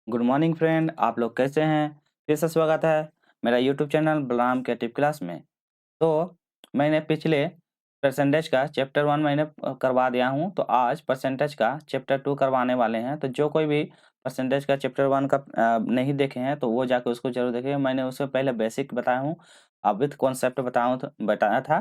Good morning friend, आप लोग कैसे हैं? फिर से स्वागत है मेरा YouTube channel Balram creative class में। तो मैंने पिछले परसेंटेज का चैप्टर 1 मैंने करवा दिया हूं, तो आज परसेंटेज का चैप्टर 2 करवाने वाले हैं। तो जो कोई भी परसेंटेज का चैप्टर 1 का नहीं देखे हैं तो वो जाके उसको जरूर देखें। मैंने उससे पहले बेसिक बताया हूँ, अब विथ कॉन्सेप्ट बताया था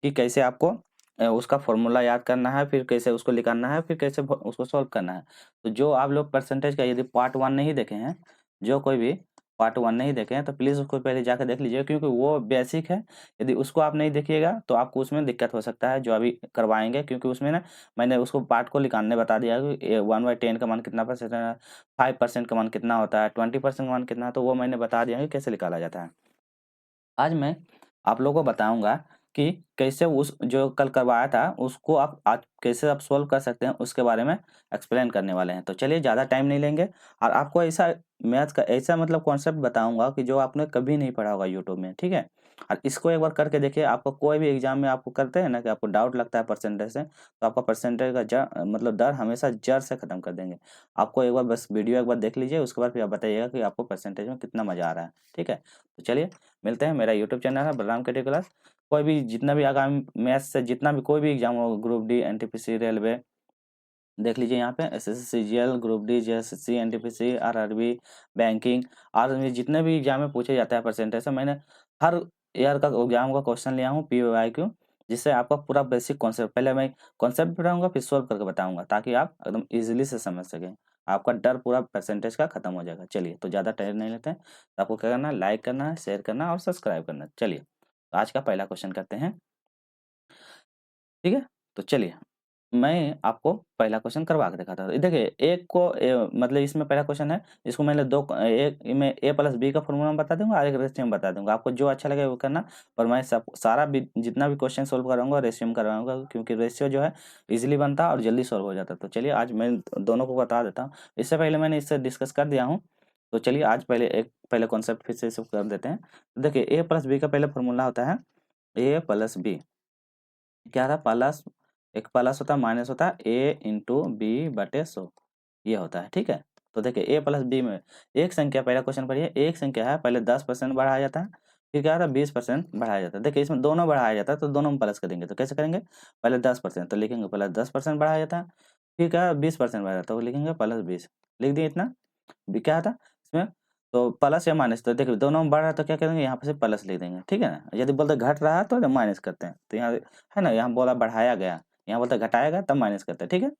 कि कैसे आपको उसका फॉर्मूला याद करना है, फिर कैसे उसको निकालना है, फिर कैसे उसको सॉल्व करना है। तो जो आप लोग परसेंटेज का यदि पार्ट 1 नहीं देखे हैं, जो कोई भी पार्ट 1 नहीं देखे हैं तो प्लीज़ उसको पहले जाकर देख लीजिए, क्योंकि वो बेसिक है। यदि उसको आप नहीं देखिएगा तो आपको उसमें दिक्कत हो सकता है जो अभी करवाएँगे, क्योंकि उसमें ना मैंने उसको पार्ट को निकालने बता दिया है कि 1/10 का मान कितना परसेंट है, 5% का मान कितना होता है, 20% का मान कितना है, तो वो मैंने बता दिया है कि कैसे निकाला जाता है। आज मैं आप लोगों को बताऊँगा कि कैसे उस जो कल करवाया था उसको आप आज कैसे आप सॉल्व कर सकते हैं, उसके बारे में एक्सप्लेन करने वाले हैं। तो चलिए ज़्यादा टाइम नहीं लेंगे और आपको ऐसा मैथ्स का ऐसा मतलब कॉन्सेप्ट बताऊँगा कि जो आपने कभी नहीं पढ़ा होगा यूट्यूब में, ठीक है? और इसको एक बार करके देखिए, आपको कोई भी एग्ज़ाम में आपको करते हैं ना कि आपको डाउट लगता है परसेंटेज से, तो आपका परसेंटेज का मतलब डर हमेशा जड़ से खत्म कर देंगे। आपको एक बार बस वीडियो एक बार देख लीजिए, उसके बाद फिर आप बताइएगा कि आपको परसेंटेज में कितना मज़ा आ रहा है, ठीक है? तो चलिए मिलते हैं। मेरा यूट्यूब चैनल है बलराम केटी क्लास। कोई भी जितना भी आगामी मैथ्स से जितना भी कोई भी एग्जाम हो, ग्रुप डी, एनटीपीसी, रेलवे, देख लीजिए यहाँ पे SSC, CGL, group D, JSSC, NTPC, RRB, banking और ये जितने भी एग्जाम में पूछे जाता है परसेंटेज से, मैंने हर ईयर का एग्जाम का क्वेश्चन लिया हूँ पीओआईक्यू, जिससे आपका पूरा बेसिक कॉन्सेप्ट पहले मैं कॉन्सेप्ट बताऊंगा, फिर सोल्व करके बताऊंगा, ताकि आप एकदम इजीली से समझ सकें। आपका डर पूरा परसेंटेज का खत्म हो जाएगा। चलिए, तो ज़्यादा टाइम नहीं लेते हैं, तो आपको क्या करना है, लाइक करना है, शेयर करना है और सब्सक्राइब करना है। चलिए, तो आज का पहला क्वेश्चन करते हैं, ठीक है? तो चलिए, मैं आपको पहला क्वेश्चन करवा के दिखाता हूँ। देखिए, एक को मतलब इसमें पहला क्वेश्चन है, इसको मैंने दो एक में ए प्लस बी का फॉर्मूला बता दूंगा और एक रेशियो में बता दूंगा। आपको जो अच्छा लगे वो करना, पर मैं सब सारा भी जितना भी क्वेश्चन सोल्व कराऊंगा रेशियो में कराऊंगा, क्योंकि रेशियो जो है इजीली बनता है और जल्दी सोल्व हो जाता है। तो चलिए, आज मैं दोनों को बता देता हूँ। इससे पहले मैंने इससे डिस्कस कर दिया हूँ, तो चलिए आज पहले कॉन्सेप्ट फिर से इसको कर देते हैं। तो देखिए, ए प्लस बी का पहले फॉर्मूला होता है ए प्लस बी। क्या था? प्लस, एक प्लस होता है, माइनस होता है, ए इंटू बी बटे 100, ये होता है, ठीक है? तो देखिए, ए प्लस बी में एक संख्या, पहला क्वेश्चन पढ़िए, एक संख्या है, पहले 10% बढ़ाया जाता है, फिर क्या होता है 20% बढ़ाया जाता है। देखिए, इसमें दोनों बढ़ाया जाता है तो दोनों में प्लस करेंगे, तो कैसे करेंगे? पहले 10% तो लिखेंगे प्लस 10% बढ़ाया जाता है, फिर क्या है 20% बढ़ाया जाता है, तो लिखेंगे प्लस 20, लिख दिए इतना। क्या था इसमें? तो प्लस या माइनस, तो देखिए दोनों में बढ़ रहा है तो क्या करेंगे, यहाँ पे से प्लस लिख देंगे, ठीक है ना? यदि बोलते घट रहा है तो माइनस करते हैं, तो यहाँ है ना, यहाँ बोला बढ़ाया गया, यहाँ बोलते घटाया गया तब माइनस करते हैं, ठीक है?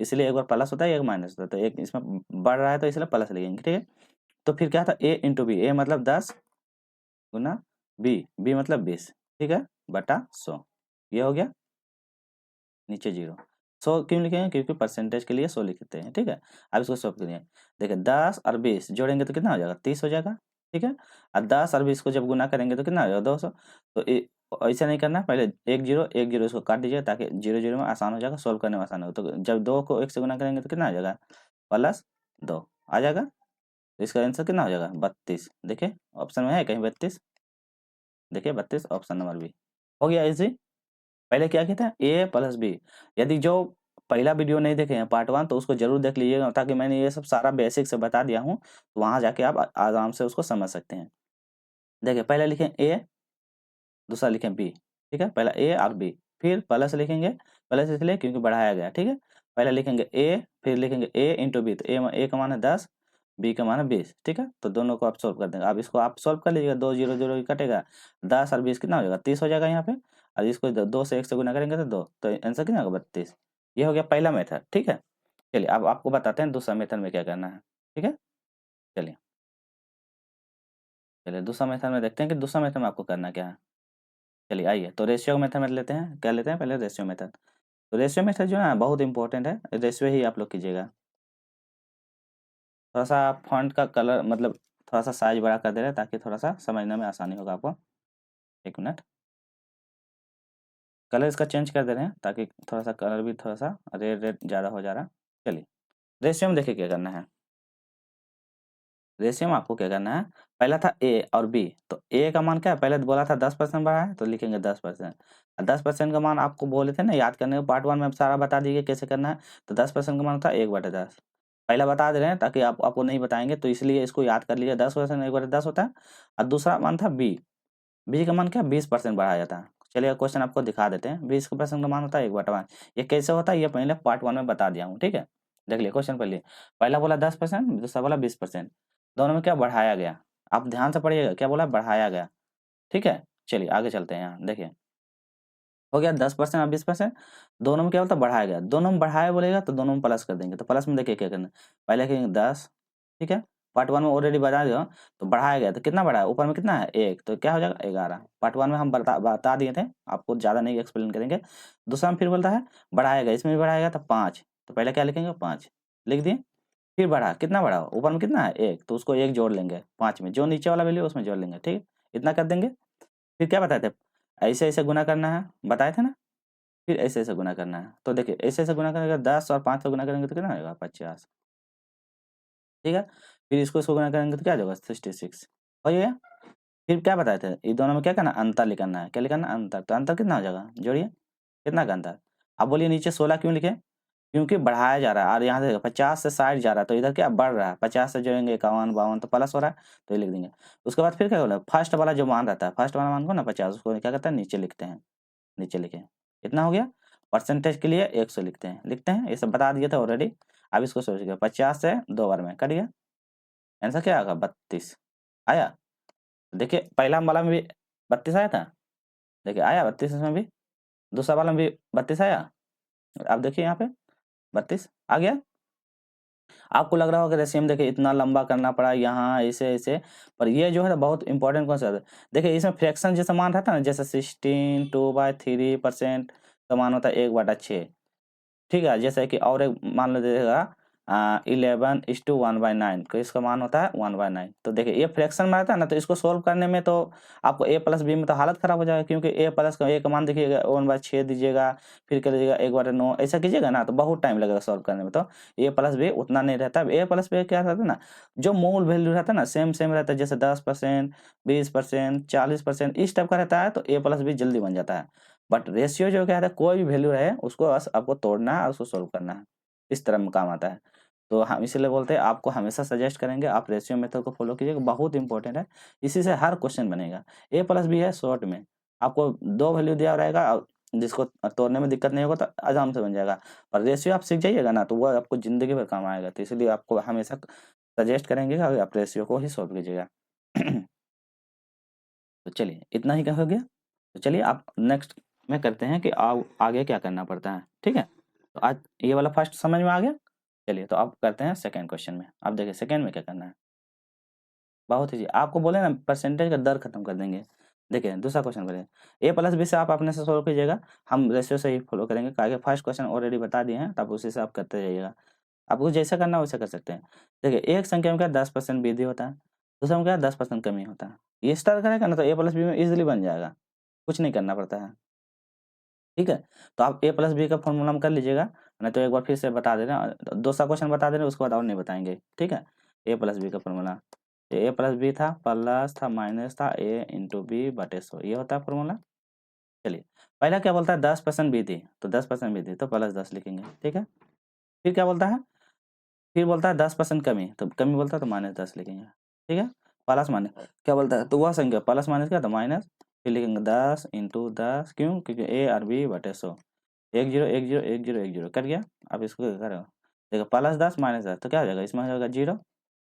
इसलिए एक बार प्लस होता है, एक माइनस होता है, तो एक इसमें बढ़ रहा है तो इसलिए प्लस लिखेंगे, ठीक है? तो फिर क्या था, ए इंटू बी, ए मतलब 10 गुना बी, बी मतलब 20, ठीक है, बटा 100, ये हो गया। नीचे 0, 100 क्यों लिखेंगे? क्योंकि परसेंटेज के लिए 100 लिखते हैं, ठीक है? अब इसको सॉल्व करिए। देखिए, 10 और 20 जोड़ेंगे तो कितना हो जाएगा? 30 हो जाएगा, ठीक है? और 10 और 20 को जब गुना करेंगे तो कितना हो जाएगा? 200। तो ऐसा नहीं करना, पहले एक जीरो इसको काट दीजिए, ताकि जीरो जीरो में आसान हो जाएगा, सोल्व करने में आसान होगा। तो जब 2 को 1 से गुना करेंगे तो कितना आ जाएगा? प्लस 2 आ जाएगा। तो इसका आंसर कितना हो जाएगा? 32। देखिए, ऑप्शन में है कहीं 32? देखिए 32, ऑप्शन नंबर बी हो गया इजी। पहले क्या किया था? ए प्लस बी। यदि जो पहला वीडियो नहीं देखे हैं पार्ट 1, तो उसको जरूर देख लीजिएगा, ताकि मैंने ये सब सारा बेसिक से बता दिया हूँ, तो वहां जाके आप आराम से उसको समझ सकते हैं। देखिए, पहले लिखें ए, दूसरा लिखें बी, ठीक है? पहला ए और बी, फिर प्लस लिखेंगे, प्लस इसलिए क्योंकि बढ़ाया गया, ठीक है? पहले लिखेंगे ए, फिर लिखेंगे ए इंटू बी, तो ए का मान है 10, बी का मान है 20, ठीक है? तो दोनों को आप सोल्व कर देंगे। अब इसको आप सोल्व कर लीजिएगा, 2 0 0 कटेगा, 10 और 20 कितना हो जाएगा? 30 हो जाएगा यहाँ पे। और इसको 2 से 1 से गुना करेंगे तो 2, तो आंसर कितना होगा? 32। ये हो गया पहला मेथड, ठीक है? चलिए, अब आपको बताते हैं दूसरा मेथड में क्या करना है, ठीक है? चलिए, दूसरा मेथड में देखते हैं कि दूसरा मेथड में आपको करना क्या है। चलिए आइए, तो रेशियो मेथड में लेते हैं, क्या लेते हैं पहले? Ratio method. तो रेशियो मेथड जो है ना, बहुत इंपॉर्टेंट है, रेशियो ही आप लोग कीजिएगा। थोड़ा सा फॉन्ट का कलर मतलब थोड़ा सा साइज बड़ा कर दे रहे हैं, ताकि थोड़ा सा समझने में आसानी होगा आपको। एक मिनट, कलर इसका चेंज कर दे रहे हैं, ताकि थोड़ा सा कलर भी थोड़ा सा रेड रेड ज़्यादा हो जा रहा है। चलिए, रेशियो में देखिए क्या करना है। रेशियो में आपको क्या करना है, पहला था ए और बी, तो ए का मान क्या है? पहले तो बोला था 10% बढ़ा है, तो लिखेंगे 10%। 10% का मान आपको बोले थे ना याद करने को, पार्ट 1 में सारा बता दिए कैसे करना है। तो 10% का मान था 1/10, पहला बता दे रहे हैं ताकि आपको नहीं बताएंगे, तो इसलिए इसको याद कर लीजिए। 10% 1/10 होता है। और दूसरा मान था बी। बी का मान क्या 20% बढ़ाया जाता है। चलिए क्वेश्चन आपको दिखा देते हैं। 20% का मान होता है 1/5। ये कैसे होता है ये पहले पार्ट 1 में बता दिया हूँ, ठीक है। देख लिए क्वेश्चन पढ़िए। पहला बोला 10%, दूसरा बोला 20%। दोनों में क्या बढ़ाया गया। आप ध्यान से पढ़िएगा, क्या बोला बढ़ाया गया, ठीक है। चलिए आगे चलते हैं। यहाँ देखिए हो गया 10% और 20%। दोनों में क्या होता है बढ़ाया गया। दोनों में बढ़ाया बोलेगा तो दोनों में प्लस कर देंगे। तो प्लस में देखिए क्या करना है। पहले लिखेंगे 10, ठीक है। पार्ट 1 में ऑलरेडी बता दिया, तो बढ़ाया गया तो कितना बढ़ाया, ऊपर में कितना है 1, तो क्या हो जाएगा 11। पार्ट 1 में हम बता दिए थे, आपको ज़्यादा नहीं एक्सप्लेन करेंगे। दूसरा में फिर बोलता है बढ़ाया गया, इसमें भी बढ़ाया गया तो 5, तो पहले क्या लिखेंगे 5 लिख दिए। फिर बढ़ा, कितना बढ़ा, ऊपर में कितना है 1, तो उसको 1 जोड़ लेंगे 5 में, जो नीचे वाला वैल्यू उसमें जोड़ लेंगे, ठीक है। इतना कर देंगे। फिर क्या बताए थे, ऐसे ऐसे गुना करना है, बताए थे ना। फिर ऐसे ऐसे गुना करना है। तो देखिए ऐसे ऐसे गुना करेंगे, 10 और 5 से गुना करेंगे तो कितना आएगा 50, ठीक है। फिर इसको गुना करेंगे तो क्या होगा 66 हो गया। फिर क्या बताए थे, ये दोनों में क्या करना, अंतर लिखना है। क्या लिखना, अंतर। तो अंतर कितना हो जाएगा, जोड़िए कितना का अंतर। अब बोलिए नीचे 16 क्यों लिखे, क्योंकि बढ़ाया जा रहा है। और यहाँ से 50 से 60 जा रहा है, तो इधर क्या बढ़ रहा है। 50 से जोड़ेंगे 51 52, तो प्लस हो रहा है, तो ये लिख देंगे। उसके बाद फिर क्या बोला, फर्स्ट वाला जो मान रहता है, फर्स्ट वाला मान को ना 50, उसको क्या करते हैं नीचे लिखते हैं। नीचे लिखे इतना हो गया। परसेंटेज के लिए 100 लिखते हैं, ये सब बता दिए थे ऑलरेडी। अब इसको सोचिए 50 से 2 बार में कट गया, आंसर क्या आएगा 32 आया। देखिए पहला वाला में भी 32 आया था, देखिए आया 32 इसमें भी। दूसरा वाला में भी 32 आया। अब देखिए यहाँ पे 32 आ गया। आपको लग रहा होगा रेशियो में देखिए इतना लंबा करना पड़ा यहाँ ऐसे ऐसे, पर ये जो है बहुत इंपॉर्टेंट कॉन्सेप्ट है। देखिए इसमें फ्रैक्शन जैसा मान रहता है ना, जैसे 16 2/3% का मान होता है 1/6, ठीक है। जैसे कि और एक मान लीजिएगा 11:1/9, तो इसका मान होता है 1/9। तो देखिए ये फ्रैक्शन में आता है ना, तो इसको सोल्व करने में तो आपको a प्लस बी में तो हालत खराब हो जाएगा, क्योंकि a प्लस का a का मान देखिएगा 1/6 दीजिएगा, फिर कर दीजिएगा 1/9, ऐसा कीजिएगा ना तो बहुत टाइम लगेगा सोल्व करने में। तो a प्लस बी उतना नहीं रहता। a प्लस बी क्या रहता है ना, जो मूल वैल्यू रहता है ना सेम सेम रहता है, जैसे 10% 20% 40% इस टाइप का रहता है, तो a प्लस बी जल्दी बन जाता है। बट रेशियो जो क्या है, कोई भी वैल्यू रहे उसको बस आपको तोड़ना है और उसको सोल्व करना है, इस तरह में काम आता है। तो हम इसीलिए बोलते हैं आपको हमेशा सजेस्ट करेंगे आप रेशियो मेथड को फॉलो कीजिएगा, बहुत इंपॉर्टेंट है। इसी से हर क्वेश्चन बनेगा। a प्लस बी है शॉर्ट में, आपको 2 वैल्यू दिया रहेगा और जिसको तोड़ने में दिक्कत नहीं होगा तो आराम से बन जाएगा। और रेशियो आप सीख जाइएगा ना तो वो आपको ज़िंदगी भर काम आएगा। तो इसलिए आपको हमेशा सजेस्ट करेंगे कि आप रेशियो को ही सॉल्व कीजिएगा। तो चलिए इतना ही क्या हो गया। तो चलिए आप नेक्स्ट में करते हैं कि आगे क्या करना पड़ता है, ठीक है। तो आज ये वाला फर्स्ट समझ में आ गया। चलिए तो अब करते हैं सेकंड क्वेश्चन में। अब देखिए सेकंड में क्या करना है, बहुत ही आपको बोले ना परसेंटेज का दर खत्म कर देंगे। देखिए दूसरा क्वेश्चन करें, a प्लस बी से आप अपने से सोल्व कीजिएगा, हम रेशियो से ही फॉलो करेंगे, आगे फर्स्ट क्वेश्चन ऑलरेडी बता दिए हैं, तब उसी से आप करते जाइएगा। आपको जैसा करना है वैसा कर सकते हैं। देखिए एक संख्या में क्या 10% वृद्धि होता है, दूसरा में क्या 10% कमी होता है। ये स्टार करेगा ना तो a प्लस बी में इजिली बन जाएगा, कुछ नहीं करना पड़ता है, ठीक है। तो आप a प्लस बी का फॉर्मूला में कर लीजिएगा, नहीं तो एक बार फिर से बता दे रहे हैं, दूसरा क्वेश्चन बता दे रहे हैं, उसके बाद और नहीं बताएंगे, ठीक है। a प्लस बी का फॉर्मूला, a प्लस बी था, प्लस था माइनस था a इंटू बी बटे 100, ये होता है फॉर्मूला। चलिए पहला क्या बोलता है 10% वृद्धि, तो 10% वृद्धि तो प्लस 10 लिखेंगे, ठीक है। फिर क्या बोलता है, फिर बोलता है 10% कमी, तो कमी बोलता है तो माइनस 10 लिखेंगे, ठीक है। प्लस माइनस क्या बोलता है, तो वह संख्या प्लस माइनस क्या तो माइनस, फिर लिखेंगे 10 इंटू 10, क्यों, क्योंकि a और b बटे 100, 1 0 1 0 1 0 1 0 कट गया। अब इसको क्या करो, देखो प्लस 10 माइनस 10 तो क्या हो जाएगा, इसमें हो जाएगा 0,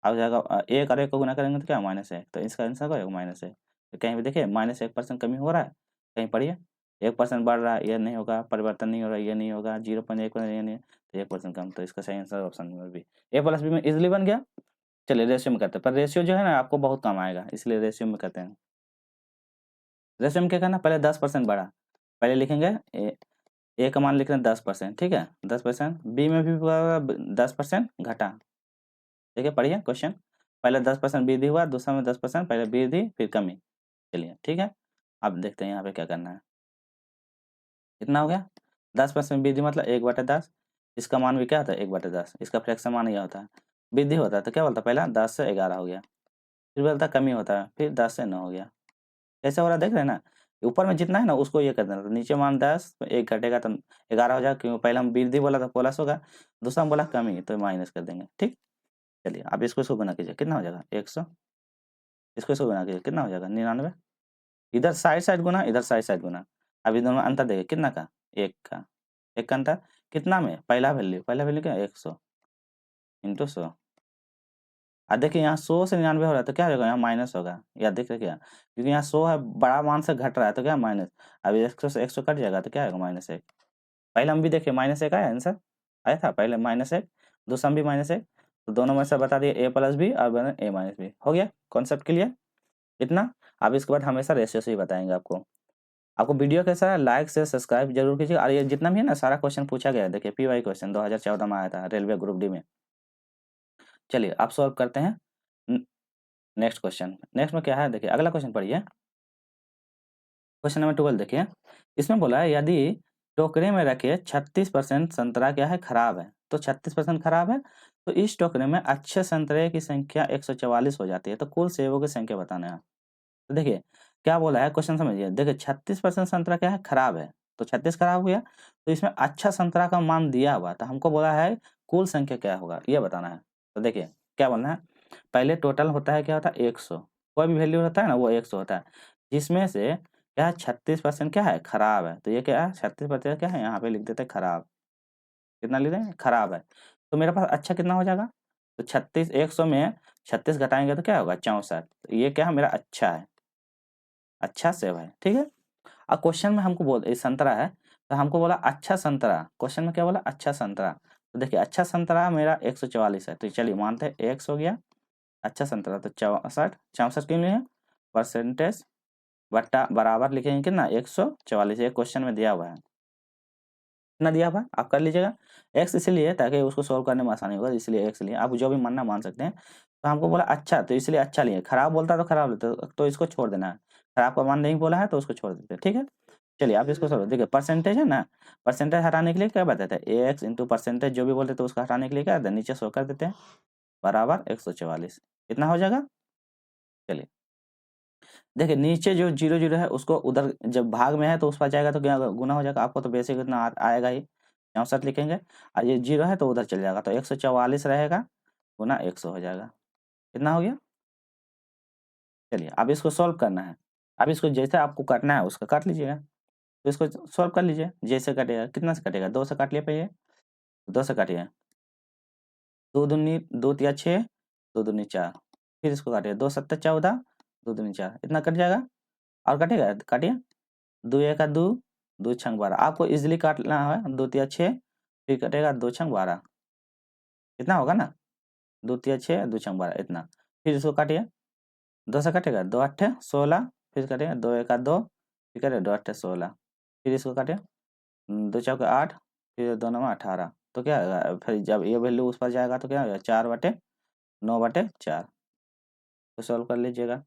अब जाएगा एक और एक को गुना करेंगे तो क्या माइनस है, तो इसका आंसर क्या होगा माइनस है। तो कहीं भी देखिए -1% कमी हो रहा है, कहीं पढ़िए 1% बढ़ रहा है, ये नहीं होगा, परिवर्तन नहीं हो रहा है, ये नहीं होगा, 0.1% ये नहीं, तो 1% कम, तो इसका सही answer option number B, a plus B में इजिली बन गया। चलिए रेशियो में करते हैं, पर रेशियो जो है ना आपको बहुत काम आएगा, इसलिए रेशियो में करते हैं। रेशियो में क्या करना, पहले 10% बढ़ा, पहले लिखेंगे ए का मान लिख रहे हैं 10%, ठीक है 10%, बी में भी 10% घटा, देखिए पढ़िए क्वेश्चन, पहले 10% वृद्धि हुआ, दूसरा में 10% पहले वृद्धि फिर कमी। चलिए ठीक है, अब देखते हैं यहाँ पे क्या करना है। कितना हो गया 10% वृद्धि मतलब 1/10, इसका मान भी क्या होता है 1/10, इसका फ्रैक्शन मान यह होता है। वृद्धि होता है तो क्या बोलता है पहला 10 से 11 हो गया, फिर बोलता है कमी होता है, फिर 10 से 9 हो गया। कैसे हो रहा है देख रहे हैं ना, ऊपर में जितना है ना उसको ये कर देना, तो नीचे मान 10 तो 1 घटेगा तो 11 हो जाएगा, क्योंकि पहले हम वृद्धि बोला था प्लस होगा, दूसरा हम बोला कमी तो माइनस कर देंगे। ठीक, चलिए अब इसको गुना कीजिए, कितना हो जाएगा 100, इसको गुना कीजिए, कितना हो जाएगा 99, इधर साइड साइड गुना, इधर साइड साइड गुना। अब इन दोनों में अंतर देखिए कितना का, 1 का, 1 का अंतर कितना में, पहला वैल्यू क्या 100 इंटू 100। अब देखिए यहाँ 100 से 99 हो रहा है तो क्या हो जाएगा, यहाँ माइनस होगा, या देख रहे क्या, क्योंकि यहाँ 100 है, बड़ा मान से घट रहा है तो क्या माइनस, अब 100 से 100 कट जाएगा तो क्या आएगा -1। पहले हम भी देखिए -1 आया आंसर, आया था पहले -1, दूसरा में भी -1, तो दोनों में से बता दिए a प्लस बी और बने a माइनस बी, हो गया कॉन्सेप्ट क्लियर इतना। अब इसके बाद हमेशा रेशियो से ही बताएंगे आपको। आपको वीडियो कैसा है, लाइक से सब्सक्राइब जरूर कीजिए, और ये जितना भी है ना सारा क्वेश्चन पूछा गया है, देखिए PY क्वेश्चन 2014 में आया था रेलवे ग्रुप डी में। चलिए आप सॉल्व करते हैं नेक्स्ट क्वेश्चन। नेक्स्ट में क्या है देखिए, अगला क्वेश्चन पढ़िए, क्वेश्चन नंबर 12 देखिए, इसमें बोला है यदि टोकरे में रखे 36% संतरा क्या है खराब है, तो 36% खराब है, तो इस टोकरे में अच्छे संतरे की संख्या 144 हो जाती है, तो कुल सेबों की संख्या बताना है। तो देखिए क्या बोला है क्वेश्चन समझिए, देखिए 36% संतरा क्या है खराब है, तो 36 खराब हो गया, तो इसमें अच्छा संतरा का मान दिया हुआ, तो हमको बोला है कुल संख्या क्या होगा ये बताना है। तो देखिए क्या बोलना है, पहले टोटल होता है क्या होता है 100, कोई भी वैल्यू होता है ना वो 100 होता है, जिसमें से क्या है 36% क्या है खराब है, तो ये क्या है 36% क्या है, यहाँ पे लिख देते हैं खराब, कितना लिख दें खराब है, तो मेरे पास अच्छा कितना हो जाएगा, तो 36 100 में 36 घटाएंगे तो क्या होगा 64, तो ये क्या है मेरा अच्छा है, अच्छा सेब है। ठीक है, अब क्वेश्चन में हमको बोल संतरा है, तो हमको बोला अच्छा संतरा, क्वेश्चन में क्या बोला अच्छा संतरा, तो देखिए अच्छा संतरा मेरा 144 है, तो चलिए मानते हैं x हो गया अच्छा संतरा, तो 64 64 क्यों लिए परसेंटेज बट्टा बराबर लिखेंगे कितना 144, ये क्वेश्चन में दिया हुआ है, कितना दिया हुआ है आप कर लीजिएगा, x इसलिए ताकि उसको सोल्व करने में आसानी होगा, इसलिए x लिए, आप जो भी मानना मान सकते हैं। तो हमको बोला अच्छा, तो इसलिए अच्छा लिए, खराब बोलता तो खराब लेते, तो इसको छोड़ देना है, खराब का मान नहीं बोला है तो उसको छोड़ देते हैं। ठीक है, चलिए आप इसको सोल्व देखिए, परसेंटेज है ना, परसेंटेज हटाने के लिए क्या बताते हैं x इंटू परसेंटेज, जो भी बोलते थे उसको हटाने के लिए क्या करते हैं नीचे 100 कर देते हैं, बराबर 144, इतना हो जाएगा। चलिए देखिए नीचे जो 0 0 है उसको उधर जब भाग में है तो उस पर जाएगा तो क्या गुना हो जाएगा, आपको तो बेसिक इतना आएगा ही, 64 लिखेंगे, और ये 0 है तो उधर चल जाएगा, तो 144 रहेगा गुना 100 हो जाएगा, कितना हो गया। चलिए अब इसको सॉल्व करना है, अब इसको जैसे आपको काटना है उसका काट लीजिएगा, तो इसको सॉल्व कर लीजिए, जैसे कटेगा कितना से कटेगा 2 से काट लिया पहले, 2 से काटिए, 2 दूनी 2 तिया 6, 2 दूनी 4, फिर इसको काटिए 2 सत्ता 14, 2 दूनी 4, इतना कट जाएगा, और कटेगा काटिए, 2 एका 2, 2 छंग 12, आपको इजीली काटना है, 2 तिया 6, फिर कटेगा 2 छंग 12, इतना होगा ना, 2 तिया 6, 2 छंग 12 इतना, फिर इसको काटिए, 2 से कटेगा 2 8 16, फिर कटेगा 2 एका 2, फिर कटेगा 2 8 16, फिर इसको काटिए, 2 चौके 8, फिर 2 9 18, तो क्या होगा, फिर जब ये वैल्यू उस पर जाएगा तो क्या होगा 4/9/4, तो सॉल्व कर लीजिएगा।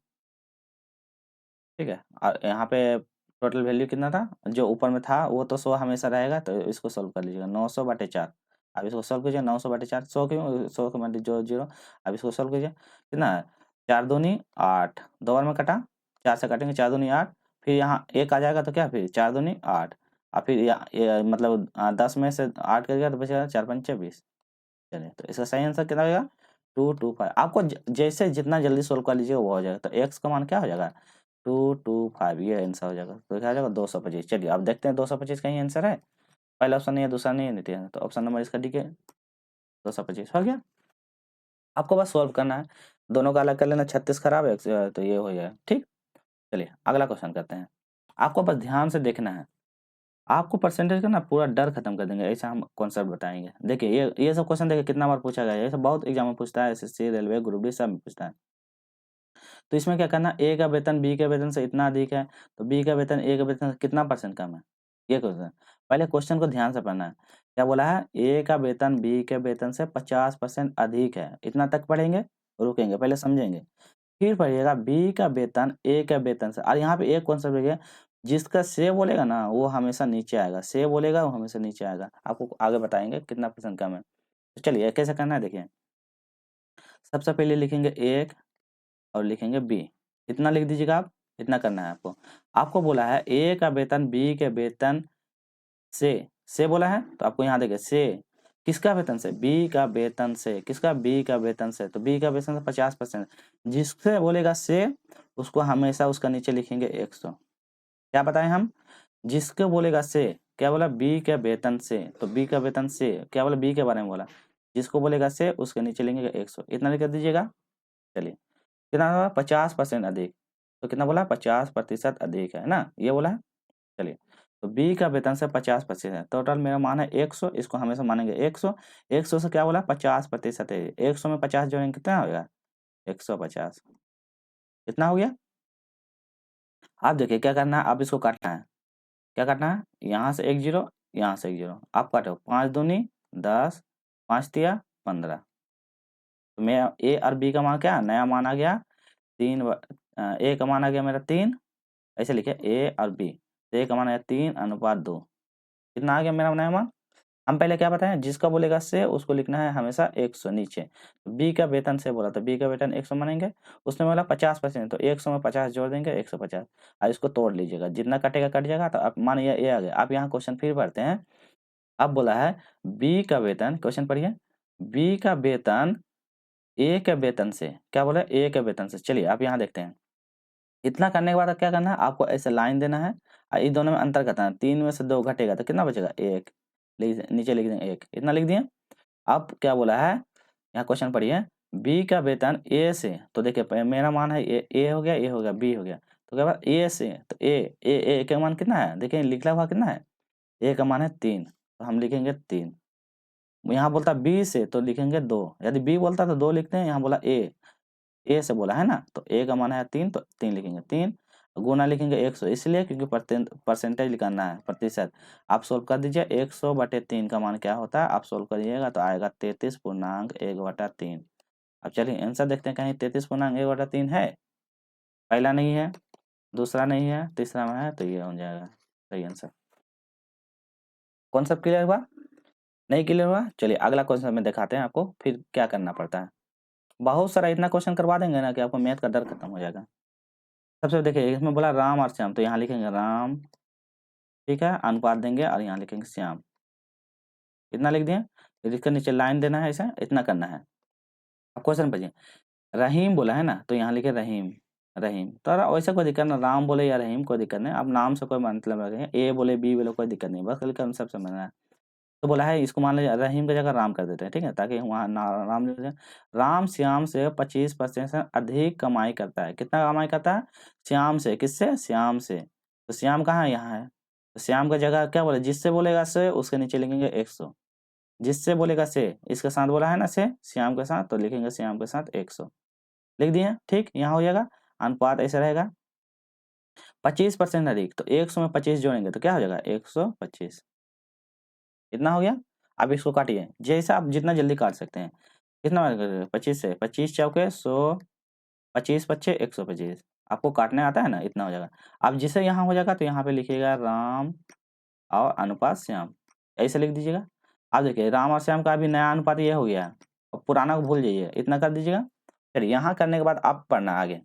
ठीक है, और यहाँ पे टोटल वैल्यू कितना था, जो ऊपर में था वो तो 100 हमेशा रहेगा, तो इसको सॉल्व कर लीजिएगा 900/4, अब इसको सॉल्व कीजिए 900/4, 100 क्यों 100 के मतलब जो 0, अब इसको सॉल्व कीजिए कितना है 4 दूनी 8, 2 बार में कटा, 4 से काटेंगे 4 दूनी 8, फिर यहाँ 1 आ जाएगा तो क्या फिर 4 दूनी 8, और फिर मतलब 10 में से 8 कर गया तो बचेगा 4 पंचे 20। चलिए तो इसका सही आंसर कितना होगा 225, आपको जैसे जितना जल्दी सोल्व कर लीजिएगा वो हो जाएगा, तो एक्स का मान क्या हो जाएगा 225, ये आंसर हो जाएगा, तो क्या हो जाएगा 225। चलिए अब देखते हैं 225 का ही आंसर है, पहला ऑप्शन नहीं है दूसरा नहीं है नहीं है, तो ऑप्शन नंबर इसका डी है 225 हो गया। आपको बस सोल्व करना है, दोनों का अलग कर लेना, 36 खराब है तो ये हो जाएगा। ठीक, चलिए अगला क्वेश्चन करते हैं, आपको बस ध्यान से देखना है, आपको परसेंटेज का ना पूरा डर खत्म कर देंगे, ऐसा हम कॉन्सेप्ट बताएंगे। देखिए ये सब क्वेश्चन देखिए कितना बार पूछा गया है, ये सब बहुत एग्जाम में पूछता है, एसएससी रेलवे ग्रुप डी सब में पूछता है। तो इसमें क्या करना, ए का वेतन बी के वेतन से इतना अधिक है, तो बी का वेतन ए के वेतन से कितना परसेंट कम है, ये क्वेश्चन, पहले क्वेश्चन को ध्यान से पढ़ना है। क्या बोला है, ए का वेतन बी के वेतन से 50% अधिक है, इतना तक पढ़ेंगे, रुकेंगे पहले समझेंगे, फिर पढ़िएगा बी का वेतन ए के वेतन से, और यहाँ पे एक कॉन्सेप्ट है, जिसका से बोलेगा ना वो हमेशा नीचे आएगा, से बोलेगा वो हमेशा नीचे आएगा, आपको आगे बताएंगे कितना परसेंट कम है। तो चलिए कैसे करना है देखिए, सबसे पहले लिखेंगे एक और लिखेंगे बी, इतना लिख दीजिएगा आप, इतना करना है आपको। आपको बोला है ए का वेतन बी के वेतन से बोला है, तो आपको यहाँ देखिए से किसका वेतन से, बी का वेतन से, किसका, बी का वेतन से, तो बी का वेतन से 50%, जिससे बोलेगा से उसको हमेशा उसका नीचे लिखेंगे 100। क्या बताएं हम, जिसको बोलेगा से, क्या बोला, बी के वेतन से, तो बी का वेतन से क्या बोला, बी के बारे में बोला, जिसको बोलेगा से उसके नीचे लिखेंगे 100, इतना लिख दीजिएगा। चलिए कितना हुआ, 50% अधिक, तो कितना बोला, 50% अधिक है ना, ये बोला है। चलिए तो बी का वेतन से 50% है, टोटल मेरा मान है 100, इसको हमेशा मानेंगे 100। 100 से क्या बोला, 50% है, 100 में 50 जोड़ेंगे कितना होगा, 150। कितना हो गया। आप देखिए क्या करना है, आप इसको काटना है। क्या काटना है, यहाँ से 1 जीरो, यहाँ से 1 जीरो, आप काटो, 5 दूनी 10, 5 तिया 15। तो मेरा ए और बी का मान क्या, नया मान आ गया 3, ए का मान आ गया मेरा 3, ऐसे लिखे ए और बी, तो ए का मान आया 3:2। कितना आ गया मेरा नया मान। हम पहले क्या बताएं, जिसका बोलेगा से उसको लिखना है हमेशा 100 नीचे। बी का वेतन से बोला, तो बी का वेतन 100 मानेंगे, उसने बोला 50%, तो 100 में 50 जोड़ देंगे 150। और इसको तोड़ लीजिएगा, जितना कटेगा कट जाएगा। तो आप मानिए ये आ गया। आप यहाँ क्वेश्चन फिर पढ़ते हैं। अब बोला है बी का वेतन, क्वेश्चन पढ़िए, बी का वेतन ए के वेतन से, क्या बोला, ए के वेतन से। चलिए आप यहाँ देखते हैं, इतना करने के बाद क्या करना है, आपको ऐसे लाइन देना है और इन दोनों में अंतर करना है। 3 में से 2 घटेगा तो कितना बचेगा, 1, नीचे लिख देंगे 1, इतना लिख दिए। अब क्या बोला है, यहाँ क्वेश्चन पढ़िए, बी का वेतन ए से, तो देखिए मेरा मान है ए हो गया, ए हो गया, बी हो गया, तो क्या ए से, तो ए का मान कितना है, देखिए लिखा हुआ कितना है, ए का मान है 3, तो हम लिखेंगे 3। यहाँ बोलता बी से तो लिखेंगे 2, यदि बी बोलता तो 2 लिखते हैं, यहाँ बोला ए से बोला है ना, तो ए का मान है 3, तो 3 लिखेंगे। 3 गुना लिखेंगे 100, इसलिए क्योंकि परसेंटेज निकालना है, प्रतिशत। आप सोल्व कर दीजिए, 100/3 का मान क्या होता है, आप सोल्व करिएगा तो आएगा 33.1/3। अब चलिए आंसर देखते हैं, कहीं 33.1/3 है, पहला नहीं है, दूसरा नहीं है, तीसरा में है, तो ये हो जाएगा सही आंसर। कॉन्सेप्ट क्लियर हुआ, नहीं क्लियर हुआ, चलिए अगला क्वेश्चन में दिखाते हैं आपको फिर क्या करना पड़ता है। बहुत सारा इतना क्वेश्चन करवा देंगे ना कि आपको मैथ का डर खत्म हो जाएगा। सबसे देखिए इसमें बोला राम और श्याम, तो यहाँ लिखेंगे राम, ठीक है, अनुपात देंगे और यहाँ लिखेंगे श्याम, इतना लिख दिए। फिर इसके नीचे लाइन देना है, ऐसा इतना करना है। अब क्वेश्चन पढ़िए, रहीम बोला है ना, तो यहाँ लिखे रहीम, रहीम, तो वैसे कोई दिक्कत ना, राम बोले या रहीम कोई दिक्कत नहीं, अब नाम से कोई मतलब रखेंगे, ए बोले बी बोले कोई दिक्कत नहीं, बस खाली कंसेप्ट समझना है। तो बोला है इसको मान लीजिए रहीम की जगह राम कर देते हैं, ठीक है, ताकि वहाँ राम लिख दें। राम श्याम से 25% से अधिक कमाई करता है, कितना कमाई करता है, श्याम से, किससे, श्याम से, तो श्याम कहाँ है, यहाँ है, तो श्याम की जगह क्या बोले, जिससे बोलेगा से उसके नीचे लिखेंगे 100, जिससे बोलेगा से, इसके साथ बोला है ना से, श्याम के साथ, तो लिखेंगे श्याम के साथ 100, लिख दिए, ठीक, यहाँ हो जाएगा। अनुपात ऐसे रहेगा 25% अधिक, तो 100 में 25 जोड़ेंगे तो क्या हो जाएगा, 125, इतना हो गया। अब इसको काटिए, जैसा आप जितना जल्दी काट सकते हैं। कितना 25 से, 25 चौके 100, 25 पच्चे 125, आपको काटने आता है ना, इतना हो जाएगा। अब जिसे यहाँ हो जाएगा तो यहाँ पे लिखिएगा राम और अनुपात श्याम, ऐसे लिख दीजिएगा। अब देखिए राम और श्याम का अभी नया अनुपात ये हो गया, अब पुराना को भूल जाइए, इतना कर दीजिएगा। फिर यहाँ करने के बाद आप पढ़ना आगे,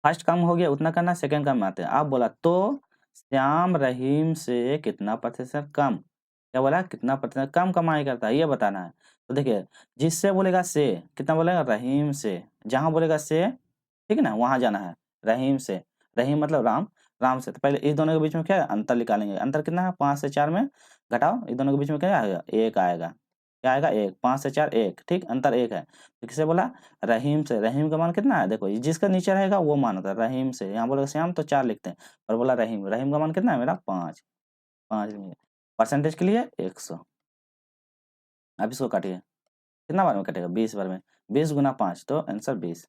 फर्स्ट कम हो गया उतना करना, सेकंड कम आते हैं। आप बोला तो श्याम रहीम से कितना प्रतिशत कम, क्या बोला, कितना प्रतिशत कम कमाई करता है ये बताना है। तो देखिए जिससे बोलेगा से, कितना बोलेगा, रहीम से, जहां बोलेगा से, ठीक है ना, वहां जाना है, रहीम से, रहीम मतलब राम, राम से, तो पहले इस दोनों के बीच में क्या है, अंतर निकालेंगे। अंतर कितना है, 5 से 4 में घटाओ, इस दोनों के बीच में क्या आएगा, 1 आएगा, क्या आएगा, 1, 5 से 4 1, ठीक, अंतर 1 है। तो किसे बोला, रहीम से, रहीम का मान कितना है, देखो जिसका नीचे रहेगा वो मान होता है, रहीम से, यहाँ बोलेगा श्याम तो 4 लिखते हैं, और बोला रहीम, रहीम का मान कितना है मेरा 5, 5 परसेंटेज के लिए 100। अब इसको काटिए, कितना बार में कटेगा, 20 बार में, 20 गुना 5, तो आंसर 20।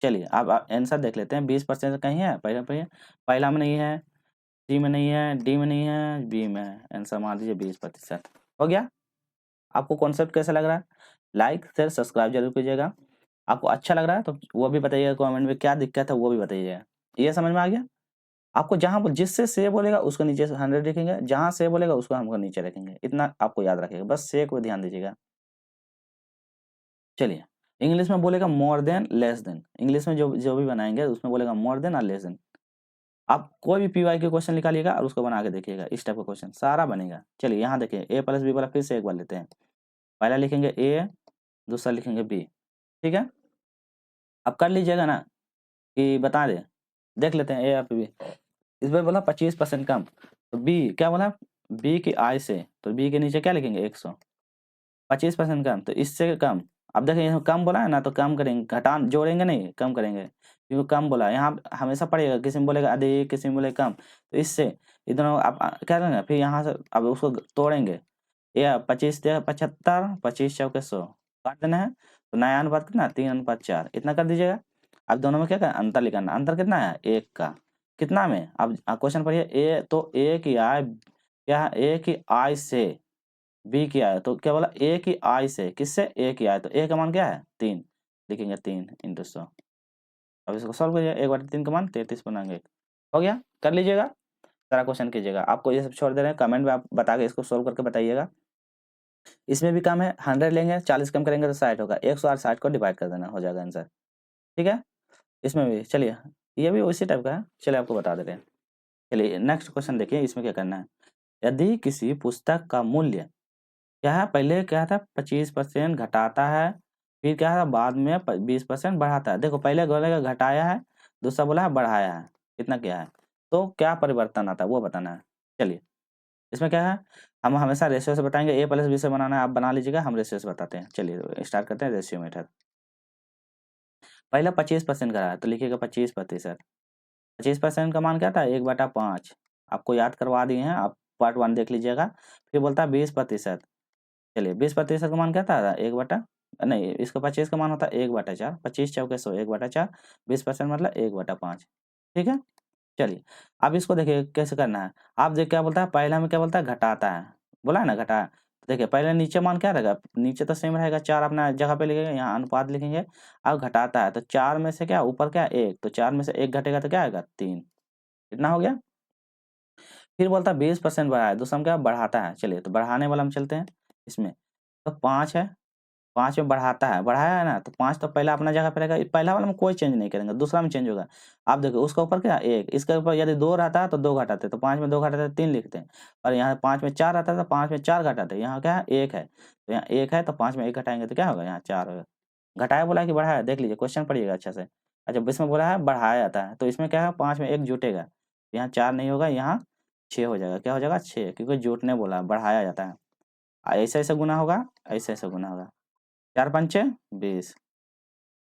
चलिए अब आंसर देख लेते हैं, 20% कहीं है, पहला में नहीं है, सी में नहीं है, डी में नहीं है, बी में है, आंसर मान लीजिए 20% हो गया। आपको कॉन्सेप्ट कैसा लग रहा है, लाइक शेयर सब्सक्राइब जरूर कीजिएगा। आपको अच्छा लग रहा है तो वो भी बताइएगा कमेंट में, क्या दिक्कत है वो भी बताइएगा। ये समझ में आ गया। आपको जहां जिससे से बोलेगा उसको नीचे से 100 लिखेंगे, जहां से बोलेगा उसको हमको नीचे रखेंगे, इतना आपको याद रखेगा, बस से को ध्यान दीजिएगा। चलिए इंग्लिश में बोलेगा more than less than, English में जो जो भी बनाएंगे उसमें बोलेगा मोर देन और लेस देन। आप कोई भी पीवाई के क्वेश्चन निकालिएगा और उसको बना के देखिएगा, इस टाइप का क्वेश्चन सारा बनेगा। चलिए यहाँ देखिए ए प्लस बी वाला फिर से एक बार लेते हैं। पहला लिखेंगे ए, दूसरा लिखेंगे बी, ठीक है। अब कर लीजिएगा ना कि बता दें, देख लेते हैं ए और बी। इसमें बोला 25% कम, तो बी क्या बोला, बी की आय से, तो बी के नीचे क्या लिखेंगे 100, 25% कम, तो इससे कम। अब देखिए यहाँ कम बोला है ना, तो कम करेंगे, घटा जोड़ेंगे नहीं, कम करेंगे, क्योंकि कम बोला है। यहाँ हमेशा पड़ेगा, किसी में बोलेगा अधिक, किसी में बोलेगा कम, तो इससे ये दोनों आप क्या करेंगे, फिर यहाँ से अब उसको तोड़ेंगे। ये 25 75, 25 चौके 100 काट देना है, तो नया अनुपात कितना 3:4 इतना कर दीजिएगा। अब दोनों में क्या करना, अंतर निकालना, अंतर कितना है 1 का, कितना में, अब क्वेश्चन पढ़िए। ए तो ए की आय क्या है, ए की आय से बी की आय, तो क्या बोला ए की आय से, किससे, ए की आय, तो ए का मान क्या है 3, लिखेंगे 3 × 100। अब इसको सॉल्व करिए, 1/3 का मान 33 बनाएंगे, हो गया। कर लीजिएगा, सारा क्वेश्चन कीजिएगा। आपको ये सब छोड़ दे रहे हैं, कमेंट में आप बता के इसको सोल्व करके बताइएगा। इसमें भी कम है, 100 लेंगे, 40 कम करेंगे तो 60 होगा, 100 और 60 को डिवाइड कर देना, हो जाएगा आंसर, ठीक है। इसमें भी चलिए, ये भी उसी टाइप का है, चलिए आपको बता देते हैं। चलिए नेक्स्ट क्वेश्चन देखिए, इसमें क्या करना है। यदि किसी पुस्तक का मूल्य क्या है, पहले क्या था 25% घटाता है, फिर क्या है बाद में 20% बढ़ाता है। देखो पहले बोलेगा घटाया है, दूसरा बोला है बढ़ाया है, कितना क्या है, तो क्या परिवर्तन आता है वो बताना है। चलिए इसमें क्या है, हम हमेशा रेशियो से बताएंगे, ए प्लस बी से बनाना है, आप बना लीजिएगा, हम रेशियो से बताते हैं। चलिए स्टार्ट करते हैं रेशियो मेथड। पहला 25% करा है, तो लिखिएगा 25%। 25% का मान क्या था 1/5, आपको याद करवा दिए हैं, आप पार्ट 1 देख लीजिएगा। फिर बोलता है 20%, चलिए 20% का मान क्या था 1 बटा, नहीं इसका 25 का मान होता है 1/4, 25 चौके 100, 1/4, 20% मतलब 1/5, ठीक है। चलिए अब इसको देखिए कैसे करना है। आप देख क्या बोलता है, पहला में क्या बोलता है घटाता है, बोला है ना घटाया, देखिए पहले नीचे मान क्या रहेगा, नीचे तो सेम रहेगा, 4 अपना जगह पे लिखेंगे, यहाँ अनुपात लिखेंगे। अब घटाता है तो 4 में से क्या ऊपर क्या 1, तो 4 में से 1 घटेगा तो क्या आएगा 3, इतना हो गया। फिर बोलता है 20% बढ़ाया, दूसरा में क्या बढ़ाता है, चलिए तो बढ़ाने वाला में चलते हैं इसमें। तो 5 है, 5 में बढ़ाता है, बढ़ाया है ना, तो 5 तो पहला अपना जगह पे रहेगा, पहला वाला में कोई चेंज नहीं करेंगे, दूसरा में चेंज होगा। आप देखो उसके ऊपर क्या 1, इसके ऊपर यदि 2 रहता है तो 2 घटाते, तो 5 में 2 घटाते 3 लिखते हैं, और यहाँ 5 में 4 रहता है तो 5 में 4 घटाते, यहाँ क्या है 1 है, तो यहाँ 1 है, तो 5 में 1 घटाएंगे तो क्या होगा यहाँ 4 होगा। घटाया बोला है कि बढ़ाया, देख लीजिए क्वेश्चन पढ़िएगा अच्छा से। अच्छा इसमें बोला है बढ़ाया जाता है, तो इसमें क्या है 5 में 1 जुटेगा, यहाँ 4 नहीं होगा, यहाँ 6 हो जाएगा, क्या हो जाएगा 6, क्योंकि जुटने बोला है, बढ़ाया जाता है। ऐसे ऐसे गुना होगा, ऐसे ऐसे गुना होगा, 4 पंचे 20,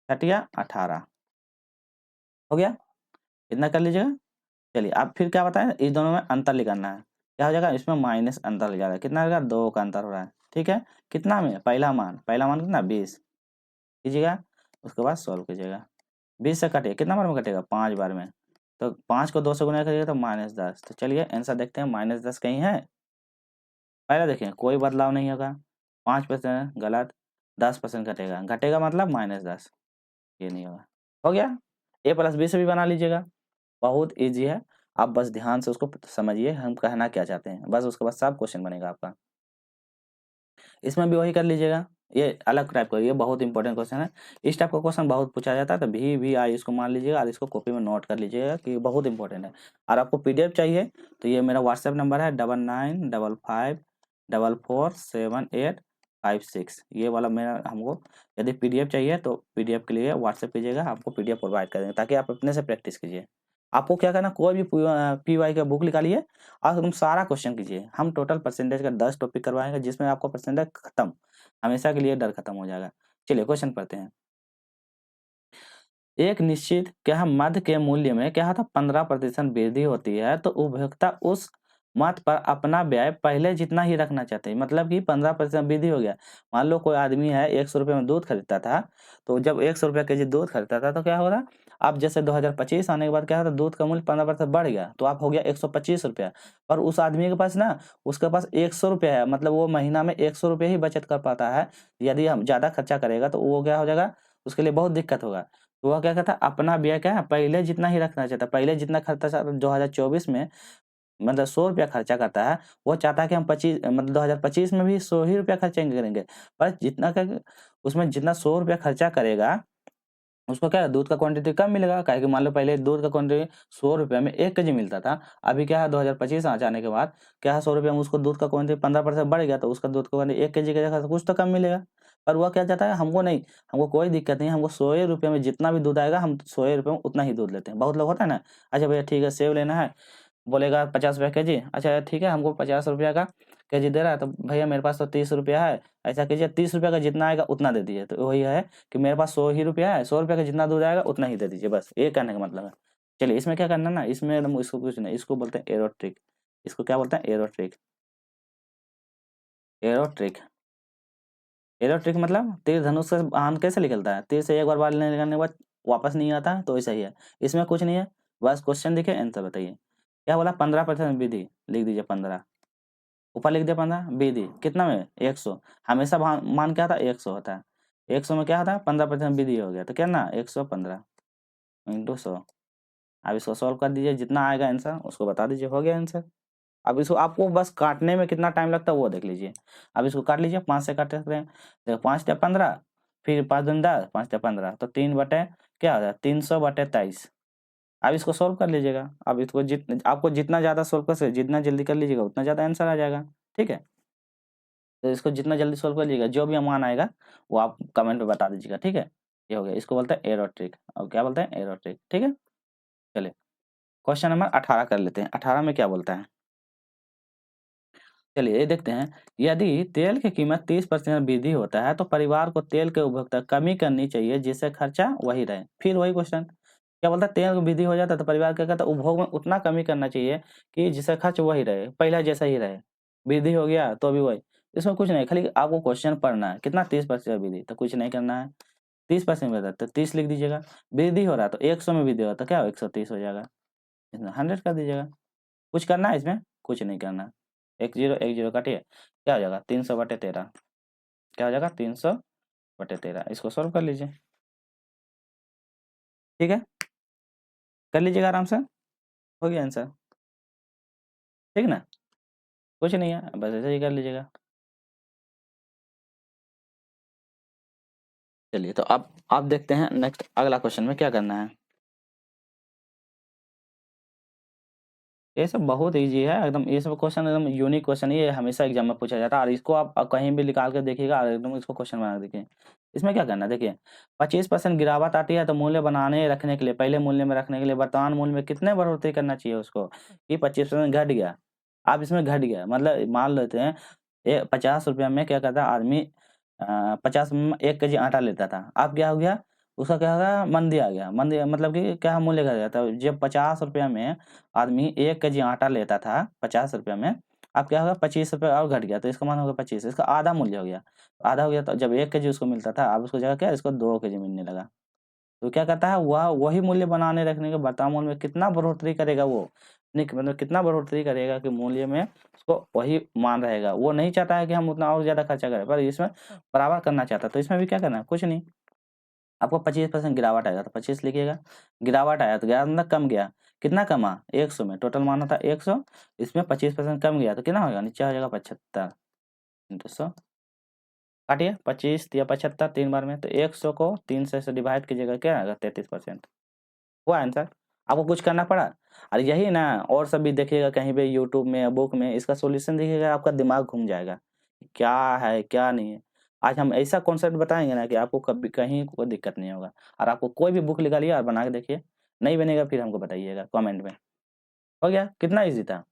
छठिया 18, हो गया, इतना कर लीजिएगा। चलिए अब फिर क्या बताएं, इस दोनों में अंतर निकालना है, क्या हो जाएगा, इसमें माइनस अंतर लग जाएगा, कितना होगा 2 का अंतर हो रहा है, ठीक है। कितना में, पहला मान कितना 20 कीजिएगा, उसके बाद सॉल्व कीजिएगा। 20 से कटे कितना बार में कटेगा 5 बार में, तो 5 को 2 से गुना करिएगा तो -10, तो चलिए आंसर देखते हैं, -10 कहीं है, पहले देखें कोई बदलाव नहीं होगा, 5% गलत, 10% घटेगा, घटेगा मतलब -10, ये नहीं होगा, हो गया। ए प्लस बी से भी बना लीजिएगा, बहुत ईजी है, आप बस ध्यान से उसको समझिए हम कहना क्या चाहते हैं, बस उसके बाद सब क्वेश्चन बनेगा आपका। इसमें भी वही कर लीजिएगा, ये अलग टाइप का, ये बहुत इंपॉर्टेंट क्वेश्चन है, इस टाइप का क्वेश्चन बहुत पूछा जाता है, तो भी आई इसको मान लीजिएगा और इसको कॉपी में नोट कर लीजिएगा कि बहुत इंपॉर्टेंट है। और आपको पीडीएफ चाहिए तो ये मेरा व्हाट्सएप नंबर है 9955547856, ये वाला मेरा, हमको यदि पीडीएफ चाहिए तो पीडीएफ के लिए व्हाट्सएप कीजिएगा, आपको पीडीएफ प्रोवाइड कर देंगे, ताकि आप अपने से प्रैक्टिस कीजिए। आपको क्या करना, कोई भी पीवाई का बुक निकालिए और तुम सारा क्वेश्चन कीजिए, हम टोटल परसेंटेज का 10 टॉपिक करवाएंगे, जिसमें आपको परसेंटेज खत्म, हमेशा के लिए डर खत्म हो जाएगा। चलिए क्वेश्चन पढ़ते हैं। एक निश्चित क्या मद के मूल्य में क्या होता 15% वृद्धि होती है, तो उपभोक्ता उस मद पर अपना व्यय पहले जितना ही रखना चाहते हैं, मतलब कि 15% वृद्धि हो गया। मान लो कोई आदमी है 100 रुपये में दूध खरीदता था, तो जब 100 रुपये केजी दूध खरीदता था तो क्या हो रहा, अब जैसे 2025 आने के बाद क्या होता, दूध का मूल्य 15% बढ़ गया, तो आप हो गया 125 रुपया। और उस आदमी के पास ना, उसके पास 100 रुपया है, मतलब वो महीना में 100 रुपये ही बचत कर पाता है। यदि हम ज़्यादा खर्चा करेगा तो वो क्या हो जाएगा, उसके लिए बहुत दिक्कत होगा। तो वह क्या कहता है, अपना व्यय क्या है पहले जितना ही रखना चाहता है, पहले जितना खर्चा 2024 में मतलब 100 रुपया खर्चा करता है, वो चाहता है कि हम 2025 में भी 100 ही रुपया खर्चा करेंगे। पर जितना का उसमें जितना 100 रुपया खर्चा करेगा, उसको क्या है दूध का क्वांटिटी कम मिलेगा। काहे कि मान लो पहले दूध का क्वांटिटी 100 रुपये में 1 केजी मिलता था। अभी क्या है 2025 आ जाने के बाद क्या है 100 रुपये में उसको दूध का क्वांटिटी 15% बढ़ गया, तो उसका दूध का क्वांटिटी 1 केजी की जगह से कुछ तो कम मिलेगा। पर वह क्या चाहता है, हमको नहीं, हमको कोई दिक्कत नहीं है, हमको 100 ही रुपये में जितना भी दूध आएगा हम 100 ही रुपये में उतना ही दूध लेते हैं। बहुत लोग होता है ना, अच्छा भैया ठीक है सेव लेना है, बोलेगा 50 रुपया केजी, अच्छा ठीक है हमको 50 रुपया का केजी दे रहा है, तो भैया मेरे पास तो 30 रुपया है, ऐसा कीजिए 30 रुपया का जितना आएगा उतना दे दीजिए। तो वही है कि मेरे पास 100 ही रुपया है, 100 रुपया का जितना दूध आएगा उतना ही दे दीजिए, बस ये कहने का मतलब है। चलिए इसमें क्या करना ना, इसमें एकदम इसको कुछ नहीं, इसको बोलते हैं एरो ट्रिक। इसको क्या बोलते हैं, arrow trick. Arrow trick, arrow trick मतलब तीर धनुष से बाण कैसे निकलता है, तीर से एक बार बाण निकालने के बाद वापस नहीं आता है, तो ऐसा ही है। इसमें कुछ नहीं है, बस क्वेश्चन दिखे आंसर बताइए। क्या बोला 15% विधि, लिख दीजिए 15, ऊपर लिख दिया 15, विधि कितना में 100, हमेशा मान क्या था 100 होता है, 100 में क्या होता है 15% विधि हो गया, तो क्या ना 115 इंटू 100। अब इसको सॉल्व कर दीजिए, जितना आएगा आंसर उसको बता दीजिए, हो गया आंसर। अब इसको आपको बस काटने में कितना टाइम लगता है वो देख लीजिए। अब इसको काट लीजिए, 5 से काट सकते हैं, देखो 5 या 15, फिर 5 दूनी 10, 5 या 15, तो 3 बटे क्या हो जाए 300 बटे 23। अब इसको सॉल्व कर लीजिएगा। अब इसको आपको जितना ज़्यादा सॉल्व कर सके, जितना जल्दी कर लीजिएगा उतना ज़्यादा आंसर आ जाएगा, ठीक है। तो इसको जितना जल्दी सॉल्व कर लीजिएगा, जो भी मान आएगा वो आप कमेंट में बता दीजिएगा, ठीक है। ये हो गया, इसको बोलते हैं एरो ट्रिक। अब क्या बोलते हैं, एरो ट्रिक, ठीक है। चलिए क्वेश्चन नंबर 18 कर लेते हैं। 18 में क्या बोलता है, चलिए ये देखते हैं। यदि तेल की कीमत 30% वृद्धि होता है तो परिवार को तेल के उपभोक्ता कमी करनी चाहिए जिससे खर्चा वही रहे। फिर वही क्वेश्चन, क्या बोलता है, तेल की वृद्धि हो जाता है तो परिवार क्या कहता है, उपभोग में उतना कमी करना चाहिए कि जिससे खर्च वही रहे, पहला जैसा ही रहे। वृद्धि हो गया तो भी वही, इसमें कुछ नहीं, खाली आपको क्वेश्चन पढ़ना है कितना 30% वृद्धि, तो कुछ नहीं करना है। 30% में तो 30 लिख दीजिएगा। वृद्धि हो रहा है तो 100 में वृद्धि हो रहा है तो क्या हो 130 हो जाएगा, इसमें 100 कर दीजिएगा। कुछ करना है इसमें, कुछ नहीं करना। एक जीरो काटिए, क्या हो जाएगा 300/13, क्या हो जाएगा 300/13। इसको सॉल्व कर लीजिए, ठीक है, कर लीजिएगा आराम से, हो गया आंसर, ठीक ना। कुछ नहीं है, बस ऐसे ही कर लीजिएगा। चलिए तो अब आप देखते हैं नेक्स्ट अगला क्वेश्चन में क्या करना है। ये सब बहुत ईजी है एकदम, ये सब क्वेश्चन एकदम यूनिक क्वेश्चन, ये हमेशा एग्जाम में पूछा जाता है, और इसको आप कहीं भी निकाल के देखिएगा और एकदम इसको क्वेश्चन बना के देखिए। इसमें क्या करना है देखिए, 25% गिरावट आती है तो मूल्य बनाने रखने के लिए, पहले मूल्य में रखने के लिए वर्तमान मूल्य में कितने बढ़ोतरी करना चाहिए उसको, कि 25% घट गया। अब इसमें घट गया मतलब मान लेते हैं 50 रुपया में क्या करता है आदमी, 50 में 1 केजी आटा लेता था, अब क्या हो गया उसका, क्या होगा मंदी आ गया। मंदी मतलब कि क्या मूल्य घट जाता है, जब 50 रुपया में आदमी 1 केजी आटा लेता था 50 रुपया में, अब क्या होगा 25 रुपये और घट गया, तो इसका मान होगा 25, इसका आधा मूल्य हो गया। आधा हो गया तो जब 1 केजी उसको मिलता था, अब उसको जगह क्या इसको 2 केजी मिलने लगा। तो क्या करता है वह वही मूल्य बनाने रखने के वर्तमान मूल्य में कितना बढ़ोतरी करेगा वो, नहीं मतलब कितना बढ़ोतरी करेगा कि मूल्य में उसको वही मान रहेगा। वो नहीं चाहता है कि हम उतना और ज़्यादा खर्चा करें, पर इसमें बराबर करना चाहता है, तो इसमें भी क्या करना है, कुछ नहीं। आपको 25% गिरावट आएगा तो 25 लिखिएगा, गिरावट आया तो गया मतलब कम गया, कितना कमा 100 में, टोटल माना था 100, इसमें 25% कम गया तो कितना होगा, नीचे आ जाएगा 75 इंटू 100, काटिए 25 या 75 3 बार में, तो 100 को 3 से डिवाइड कीजिएगा, क्या आएगा 33%, हुआ आंसर। आपको कुछ करना पड़ा। और यही ना और सब भी देखिएगा कहीं पे यूट्यूब में या बुक में, इसका सॉल्यूशन देखिएगा आपका दिमाग घूम जाएगा, क्या है क्या नहीं है। आज हम ऐसा कॉन्सेप्ट बताएँगे ना कि आपको कभी कहीं कोई दिक्कत नहीं होगा। और आपको कोई भी बुक निकालिए और बना के देखिए, नहीं बनेगा फिर हमको बताइएगा कमेंट में। हो गया, कितना ईज़ी था।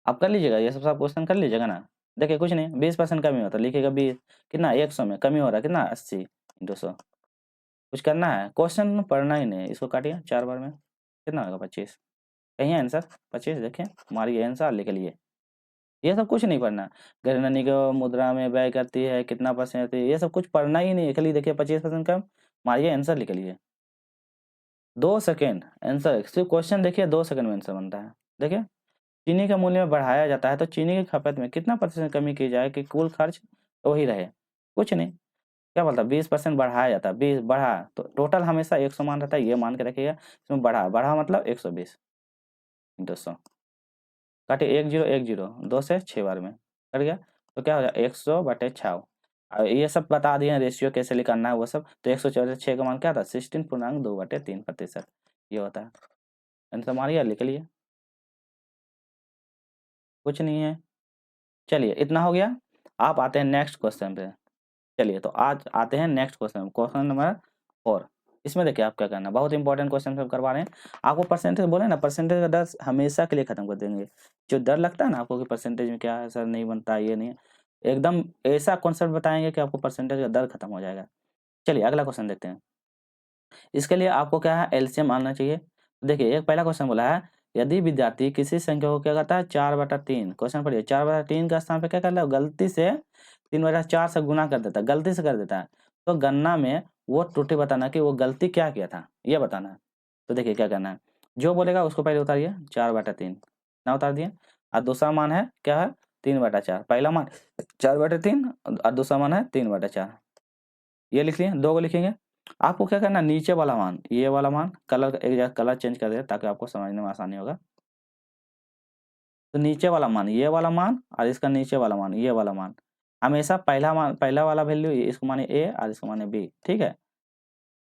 आप कर लीजिएगा, ये सब क्वेश्चन कर लीजिएगा ना। देखिए कुछ नहीं 20% कमी होता है, लिखिएगा 20 कितना 100 में कमी हो रहा है कितना 80 इंटू 100। कुछ करना है, क्वेश्चन पढ़ना ही नहीं है, इसको काटिए 4 बार में, कितना होगा 25। कहीं है आंसर 25, देखें मारिए आंसर लिख लिए। ये सब कुछ नहीं पढ़ना। गणना को मुद्रा में व्यय करती है कितना परसेंट, ये सब कुछ पढ़ना ही नहीं है, खाली देखिए 25% कम, मारिए आंसर लिख लिए। 2 सेकंड आंसर, सिर्फ क्वेश्चन देखिए 2 सेकंड में आंसर बनता है। देखिए चीनी का मूल्य बढ़ाया जाता है तो चीनी की खपत में कितना प्रतिशत कमी की जाए कि कुल खर्च वही रहे, कुछ नहीं। क्या बोलता है 20% बढ़ाया जाता है, 20 बढ़ा तो टोटल हमेशा 100 मान रहता है, ये मान के रखिएगा। इसमें बढ़ा, बढ़ा मतलब 120 इंटू 100 काटे 1 0 1 0 2 से 6 बार में कट गया तो क्या हो जाएगा 100/6। और ये सब बता दिए रेशियो कैसे निकालना है वो सब। तो 106 का मान क्या था 16.2/3%। ये होता है आंसर मारिए लिख लिए कुछ नहीं है। चलिए इतना हो गया। आप आते हैं नेक्स्ट क्वेश्चन पे। चलिए तो आज आते हैं नेक्स्ट क्वेश्चन क्वेश्चन नंबर 4। इसमें देखिए आप क्या करना है बहुत इंपॉर्टेंट क्वेश्चन सब करवा रहे हैं आपको। परसेंटेज बोले ना परसेंटेज का डर हमेशा के लिए खत्म कर देंगे। जो डर लगता है ना आपको कि परसेंटेज में क्या है सर नहीं बनता ये नहीं एकदम ऐसा कॉन्सेप्ट बताएंगे कि आपको परसेंटेज का डर खत्म हो जाएगा। चलिए अगला क्वेश्चन देखते हैं। इसके लिए आपको क्या है एलसीएम आना चाहिए। देखिए एक पहला क्वेश्चन बोला है यदि विद्यार्थी किसी संख्या को क्या करता है 4/3 क्वेश्चन पढ़िए 4/3 का स्थान पे क्या कर रहा है गलती से 3/4 से गुना कर देता है गलती से कर देता है। तो गणना में वो त्रुटि बताना कि वो गलती क्या किया था ये बताना है। तो देखिए क्या करना है जो बोलेगा उसको पहले उतारिए 4/3 ना उतार दिए और दूसरा मान है क्या है 3/4 पहला मान 4/3 और दूसरा मान है 3/4 ये लिख लिए दो को लिखेंगे। आपको क्या करना है नीचे वाला मान ये वाला मान कलर एक जगह कलर चेंज कर दे ताकि आपको समझने में आसानी होगा। तो नीचे वाला मान ये वाला मान और इसका नीचे वाला मान ये वाला मान हमेशा पहला वाला वैल्यू इसको माने ए और इसको माने बी ठीक है।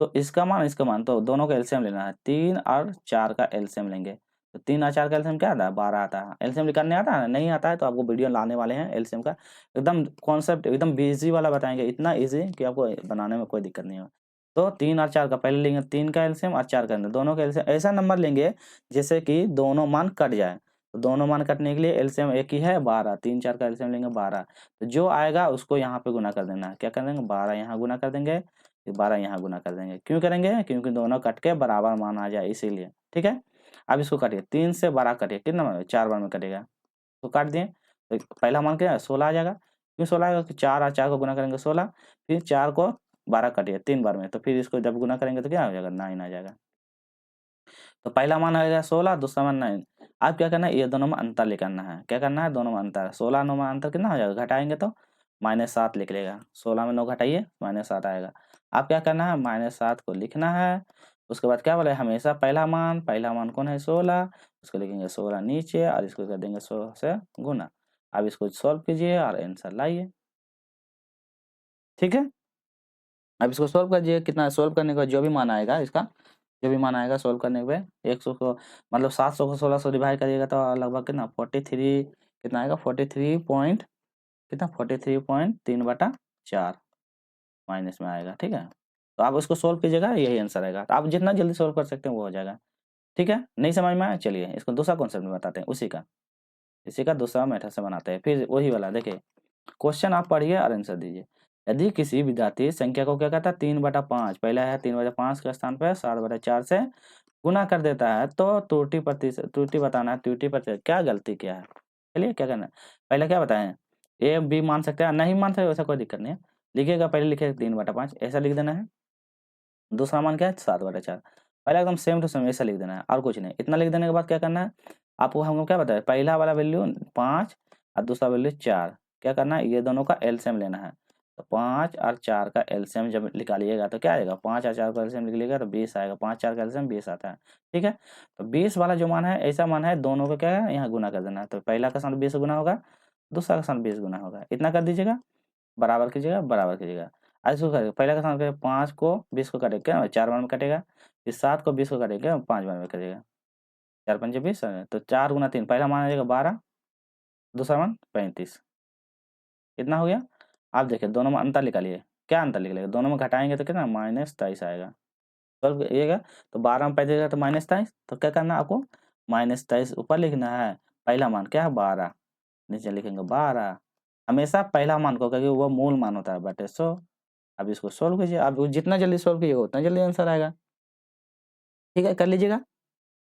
तो इसका मान तो दोनों का एलसीएम लेना है 3 और 4 का एलसीएम लेंगे। तो 3 और 4 का एलसीएम क्या आता है 12 आता है। एलसीएम निकालने आता है नहीं आता है तो आपको वीडियो लाने वाले हैं एलसीएम का एकदम कॉन्सेप्ट एकदम इजी वाला बताएंगे इतना इजी कि आपको बनाने में कोई दिक्कत नहीं होगा। तो 3 और 4 का पहले लेंगे 3 का एलसीएम और 4 का दोनों का एलसीएम ऐसा नंबर लेंगे जैसे कि दोनों मान कट जाए। तो दोनों मान कटने के लिए एलसीएम एक ही है 12 3 4 का एलसीएम लेंगे 12। तो जो आएगा उसको यहाँ पे गुना कर देना है क्या कर देंगे 12 यहाँ गुना कर देंगे 12 यहाँ गुना कर देंगे क्यों करेंगे क्योंकि दोनों कट के बराबर मान आ जाए इसीलिए ठीक है। अब इसको काटिए 3 से 12 कटिए कितना बार 4 बार में कटेगा तो काट दिए। तो पहला मान क्या है 16 आ जाएगा क्यों 16 आएगा कि 4 और 4 को गुना करेंगे 16 फिर 4 को 12 काटिए 3 बार में तो फिर इसको जब गुना करेंगे तो क्या हो जाएगा 9 आ जाएगा। तो पहला मान आएगा 16 दूसरा मान 9। अब क्या करना है ये दोनों में अंतर निकालना है क्या करना है दोनों में अंतर 16 9 में अंतर कितना हो जाएगा घटाएंगे तो -7 लिख लेगा 16 में 9 घटाइए -7 आएगा। अब क्या करना है -7 को लिखना है। उसके बाद क्या बोले हमेशा पहला मान कौन है 16 उसको लिखेंगे 16 नीचे और इसको कर देंगे 100 से गुना। अब इसको सॉल्व कीजिए और आंसर लाइए ठीक है। अब इसको सॉल्व कीजिए कितना सॉल्व करने के बाद जो भी मान आएगा इसका जो भी मान आएगा सॉल्व करने पे 100 को मतलब 700 को 16 से डिवाइड करिएगा तो लगभग कितना 43 कितना आएगा 43 पॉइंट कितना 43.3/4 माइनस में आएगा ठीक है। तो आप उसको सॉल्व कीजिएगा यही आंसर आएगा। तो आप जितना जल्दी सॉल्व कर सकते हैं वो हो जाएगा ठीक है। नहीं समझ में आया चलिए इसको दूसरा कॉन्सेप्ट में बताते हैं इसी का दूसरा मेथड से बनाते हैं फिर वही वाला देखिए क्वेश्चन आप पढ़िए और आंसर दीजिए। यदि किसी विद्यार्थी संख्या को क्या कहता है 3/5 पहला है 3/5 के स्थान पर 7/4 से गुना कर देता है तो त्रुटि बताना है त्रुटि प्रतिशत क्या गलती किया है। चलिए क्या करना है पहले क्या बताएं ए बी मान सकते हैं नहीं मान सकते वैसा कोई दिक्कत नहीं है लिखिएगा पहले लिखे 3/5 ऐसा लिख देना है। दूसरा मान क्या है 7/4 पहले एकदम सेम टू सेम ऐसा लिख देना है और कुछ नहीं। इतना लिख देने के बाद क्या करना है आपको हमको क्या बताया पहला वाला वैल्यू 5 और दूसरा वैल्यू 4 क्या करना है ये दोनों का एलसीएम लेना है। तो 5 और 4 का एलसीएम जब निकालिएगा तो क्या आएगा 5 और 4 का एलसीएम निकलेगा तो 20 आएगा 5 4 का एलसीएम 20 आता है ठीक है। तो 20 वाला जो मान है ऐसा मान है दोनों को क्या है यहाँ गुना कर देना है। तो पहला का साथ 20 गुना होगा दूसरा का साथ 20 गुना होगा इतना कर दीजिएगा बराबर कीजिएगा। इसको करेंगे पहले का साथ 5 को 20 को काटेगा क्या 4 बार में कटेगा फिर 7 को 20 को काटेगा 5 बार में कटेगा 4 पंजे 20 तो 4 गुना 3 पहला मान आ जाएगा 12 दूसरा मान 35 इतना हो गया। आप देखिए दोनों में अंतर निकालिए क्या अंतर निकलेगा दोनों में घटाएंगे तो कितना -23 आएगा। सॉल्व करिएगा तो 12 में 35 तो -23 तो क्या करना है आपको -23 ऊपर लिखना है पहला मान क्या है 12 नीचे लिखेंगे 12 हमेशा पहला मान को क्योंकि वो मूल मान होता है बटे 100। अब इसको सॉल्व कीजिए आप जितना जल्दी सॉल्व कीजिएगा उतना जल्दी आंसर आएगा ठीक है कर लीजिएगा।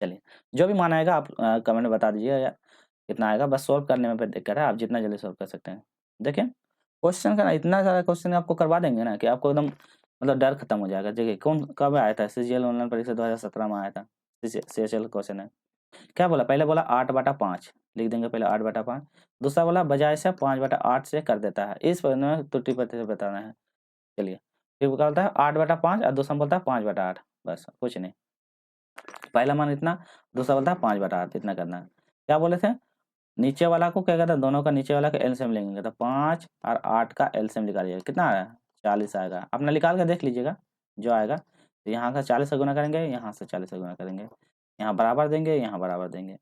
चलिए जो भी मान आएगा आप कमेंट में बता दीजिएगा या कितना आएगा बस सॉल्व करने में फिर दिक्कत है आप जितना जल्दी सॉल्व कर सकते हैं। देखिए क्वेश्चन का ना इतना सारा क्वेश्चन आपको करवा देंगे ना कि आपको एकदम मतलब डर खत्म हो जाएगा। देखिए कौन कब आया था सीजीएल ऑनलाइन परीक्षा 2017 में आया था सीएचएल क्वेश्चन है। क्या बोला पहले बोला 8/5 लिख देंगे पहले 8/5 दूसरा बोला बजाय से 5/8 से कर देता है इस में त्रुटि प्रतिशत बताना है। चलिए फिर क्या बोलता है 8/5 और दूसरा बोलता है 5/8 बस कुछ नहीं। पहला मान इतना, दूसरा बोलता है 5/8 इतना करना है। क्या बोले थे, नीचे वाला को क्या कहता है, दोनों का नीचे वाला का एलसीएम लेंगे, तो 5 और 8 का एलसीएम निकालिएगा, कितना आ रहा है 40 आएगा। अपना निकाल के देख लीजिएगा जो आएगा। तो यहाँ का 40 से गुना करेंगे, यहाँ से 40 से गुना करेंगे, यहाँ बराबर देंगे, यहाँ बराबर देंगे।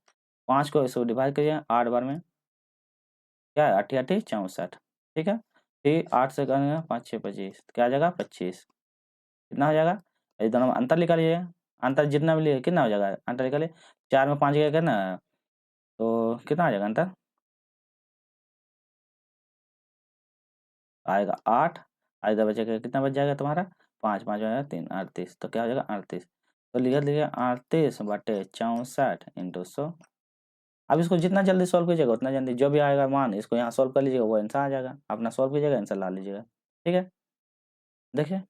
5 को इसको डिवाइड करिए 8 बार में, क्या है 8 8 64, ठीक है। फिर 8 से करेंगे 5 6 25, क्या आ जाएगा 25, कितना हो जाएगा, ये दोनों में अंतर निकालिए, अंतर जितना भी लिए कितना हो जाएगा, अंतर निकालिए, 4 में 5 गया कितना, तो कितना आ जाएगा अंतर, आएगा 8, आएगा बचेगा कितना बच जाएगा तुम्हारा 5 5 हो जाएगा 3 38, तो क्या हो जाएगा 38। तो लिख लीजिए 38/64 इंटू 100। अब इसको जितना जल्दी सॉल्व कीजिएगा उतना जल्दी जो भी आएगा मान इसको यहाँ सॉल्व कर लीजिएगा, वो आंसर आ जाएगा, अपना सॉल्व कीजिएगा आंसर ला लीजिएगा, ठीक है। देखिए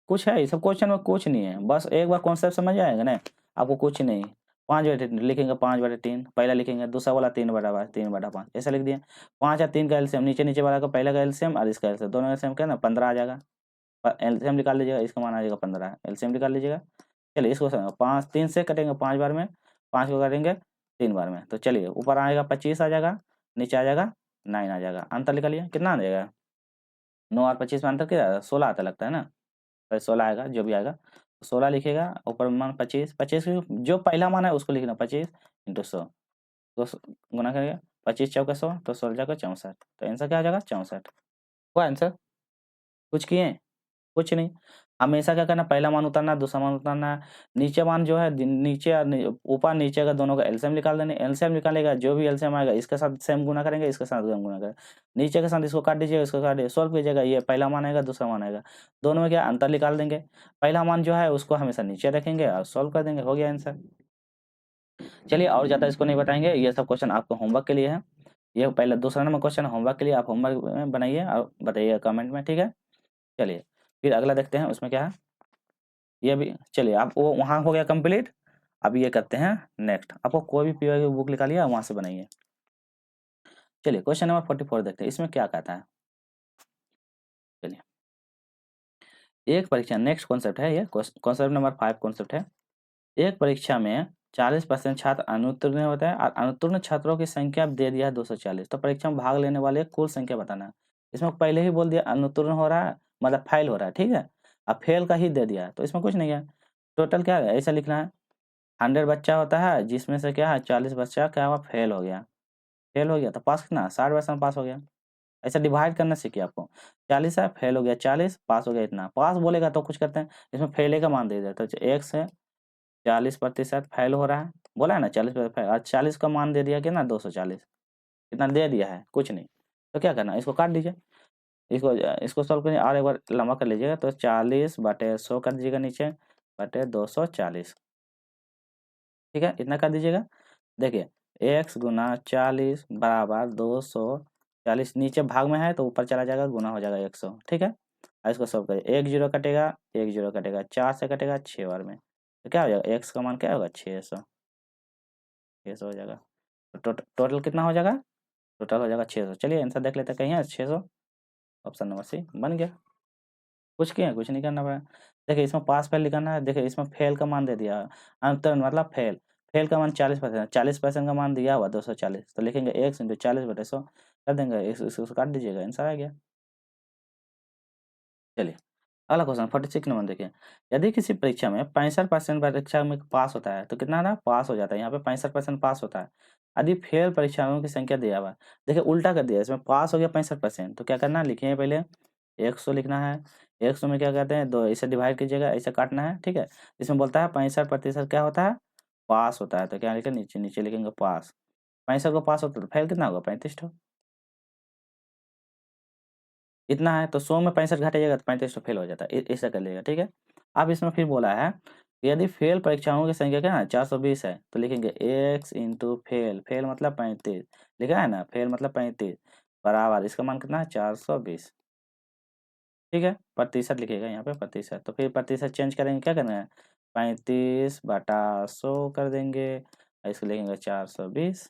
कुछ है, सब क्वेश्चन में कुछ नहीं है, बस एक बार कॉन्सेप्ट समझ आएगा ना आपको, कुछ नहीं। 5/3 लिखेंगे, 5/3 पहला लिखेंगे, दूसरा वाला 3/5 ऐसा लिख दिया। 5 और 3 का एलसीएम, नीचे नीचे वाला का पहला का एलसीएम और इसका एलसीएम, दोनों एलसीएम क्या ना 15 आ जाएगा, एलसीएम निकाल लीजिएगा, इसका मान आ जाएगा 15, एलसीएम निकाल लीजिएगा। चलिए इसको 5 3 से कटेंगे 5 बार में, 5 को कटेंगे 3 बार में, तो चलिए ऊपर आएगा 25 आ जाएगा, नीचे आ जाएगा 9 आ जाएगा। अंतर निकालिए कितना आ जाएगा, 9 और 25 में अंतर क्या 16 आता लगता है ना, तो 16 आएगा जो भी आएगा, 16 लिखेगा, ऊपर मान 25, 25 जो पहला मान है उसको लिखना 25 इंटू 100, तो गुना करेगा 25 चौका 100, तो 16 जाएगा 64, तो आंसर क्या आ जाएगा 64। हुआ आंसर, कुछ किए कुछ नहीं। हमेशा क्या करना, पहला मान उतारना, दूसरा मान उतारना, नीचे मान जो है नीचे और ऊपर नीचे का दोनों का एलसीएम निकाल देने, एलसीएम निकालेगा, जो भी एलसीएम आएगा इसके साथ सेम गुना करेंगे, इसके साथ सेम गुना करेंगे, नीचे के साथ इसको काट दीजिएगा, इसको काट दीजिए, सॉल्व कीजिएगा, ये पहला मान आएगा, दूसरा मान आएगा, दोनों में क्या अंतर निकाल देंगे, पहला मान जो है उसको हमेशा नीचे रखेंगे और सॉल्व कर देंगे, हो गया आंसर। चलिए और ज़्यादा इसको नहीं बताएंगे, ये सब क्वेश्चन आपको होमवर्क के लिए है, ये पहले दूसरा नंबर क्वेश्चन होमवर्क के लिए, आप होमवर्क में बनाइए और बताइएगा कमेंट में, ठीक है। चलिए फिर अगला देखते हैं उसमें क्या है, ये भी चलिए आप वो वहाँ हो गया कंप्लीट। अब ये करते हैं नेक्स्ट, आपको कोई भी पीवाई की बुक निकालिए वहाँ से बनाइए। चलिए क्वेश्चन नंबर 44 देखते हैं, इसमें क्या कहता है। चलिए एक परीक्षा, नेक्स्ट कॉन्सेप्ट है ये, कॉन्सेप्ट नंबर 5 कॉन्सेप्ट है। एक परीक्षा में 40% छात्र अनुत्तीर्ण होते हैं और अनुत्तीर्ण छात्रों की संख्या दे दिया है 240, तो परीक्षा में भाग लेने वाले कुल संख्या बताना है। इसमें पहले ही बोल दिया अनुत्तीर्ण हो रहा है मतलब फेल हो रहा है, ठीक है। अब फेल का ही दे दिया है तो इसमें कुछ नहीं है, टोटल क्या है ऐसा लिखना है, 100 बच्चा होता है जिसमें से क्या है 40 बच्चा क्या हुआ फेल हो गया, फेल हो गया तो पास कितना 60% पास हो गया। ऐसा डिवाइड करना सीखिए आपको, 40 है फेल हो गया 40, पास हो गया इतना, पास बोलेगा तो कुछ करते हैं, इसमें फेल का मान दे देते तो 1 से 40% फेल हो रहा है, बोला है ना 40% फेल, आज 40 का मान दे दिया कि ना 240, इतना दे दिया है कुछ नहीं, तो क्या करना इसको काट दीजिए, इसको इसको सॉल्व करिए और एक बार लंबा कर लीजिएगा, तो 40/100 कर दीजिएगा नीचे बटे 240, ठीक है इतना कर दीजिएगा। देखिए x गुना 40 बराबर 240, नीचे भाग में है तो ऊपर चला जाएगा गुना हो जाएगा 100, ठीक है। और इसको सॉल्व करिए, 1 0 कटेगा, 1 0 कटेगा, 4 से कटेगा 6 बार में, तो क्या हो जाएगा x का मान क्या होगा 600, 600 हो जाएगा, तो टोटल कितना हो जाएगा, टोटल हो जाएगा 600। चलिए आंसर देख लेते हैं, कहीं है 600, ऑप्शन नंबर सी बन गया। कुछ किए कुछ नहीं करना पड़ा। देखिए इसमें पास फेल लिखना है, देखिए इसमें फेल का मान दे दिया है, अंतर मतलब फेल, फेल का मान 40%, 40% का मान दिया हुआ 240, तो लिखेंगे 1 × 40/100 कर देंगे, इसको काट दीजिएगा आंसर आ गया। चलिए अगला क्वेश्चन 46 नंबर देखिए, यदि किसी परीक्षा में 65% परीक्षा में पास होता है तो कितना ना पास हो जाता है, यहाँ पे 65% पास होता है। यदि फेल परीक्षाओं की संख्या दिया हुआ, देखिए उल्टा कर दिया, इसमें पास हो गया 65%, तो क्या करना है लिखिए पहले 100 लिखना है, 100 में क्या कहते हैं दो, इसे डिवाइड कीजिएगा, ऐसे काटना है, ठीक है। इसमें बोलता है 65% क्या होता है पास होता है, तो क्या लिखें नीचे नीचे लिखेंगे पास, 65 को पास होता है तो फेल कितना होगा 35 ठो, इतना है तो 100 में 65 घटाइएगा तो 35 तो फेल हो जाता है, ऐसा कर लीजिएगा, ठीक है। अब इसमें फिर बोला है यदि फेल परीक्षाओं की संख्या क्या है 420 है, तो लिखेंगे x इंटू फेल, फेल मतलब 35 लिखा है ना, फेल मतलब 35 बराबर इसका मान कितना है 420, ठीक है। प्रतिशत लिखेगा यहाँ पे प्रतिशत, तो फिर प्रतिशत चेंज करेंगे, क्या करना है 35/100 कर देंगे, इसको लिखेंगे 420।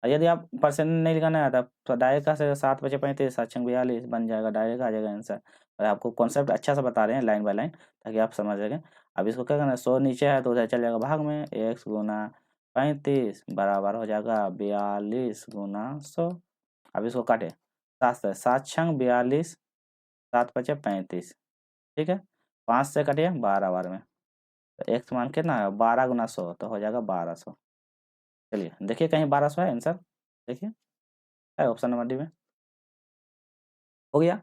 और यदि आप परसेंट नहीं लिखाना है तो डायरेक्ट का से 7 बचे 35 7 छंग 42 बन जाएगा, डायरेक्ट आ जाएगा आंसर। और आपको कॉन्सेप्ट अच्छा से बता रहे हैं लाइन बाय लाइन ताकि आप समझ सकें। अब इसको क्या करना है, 100 नीचे है तो उधर चल जाएगा भाग में, x गुना 35 बराबर हो जाएगा 42 गुना 100। अब इसको काटे, 7 छंग 42, 7 × 5 = 35, ठीक है। 5 से कटिए 12 बार में, तो x मान कितना है 12 गुना 100 तो हो जाएगा 1200। चलिए देखिए कहीं 1200 है आंसर, देखिए है ऑप्शन नंबर डी में। हो गया।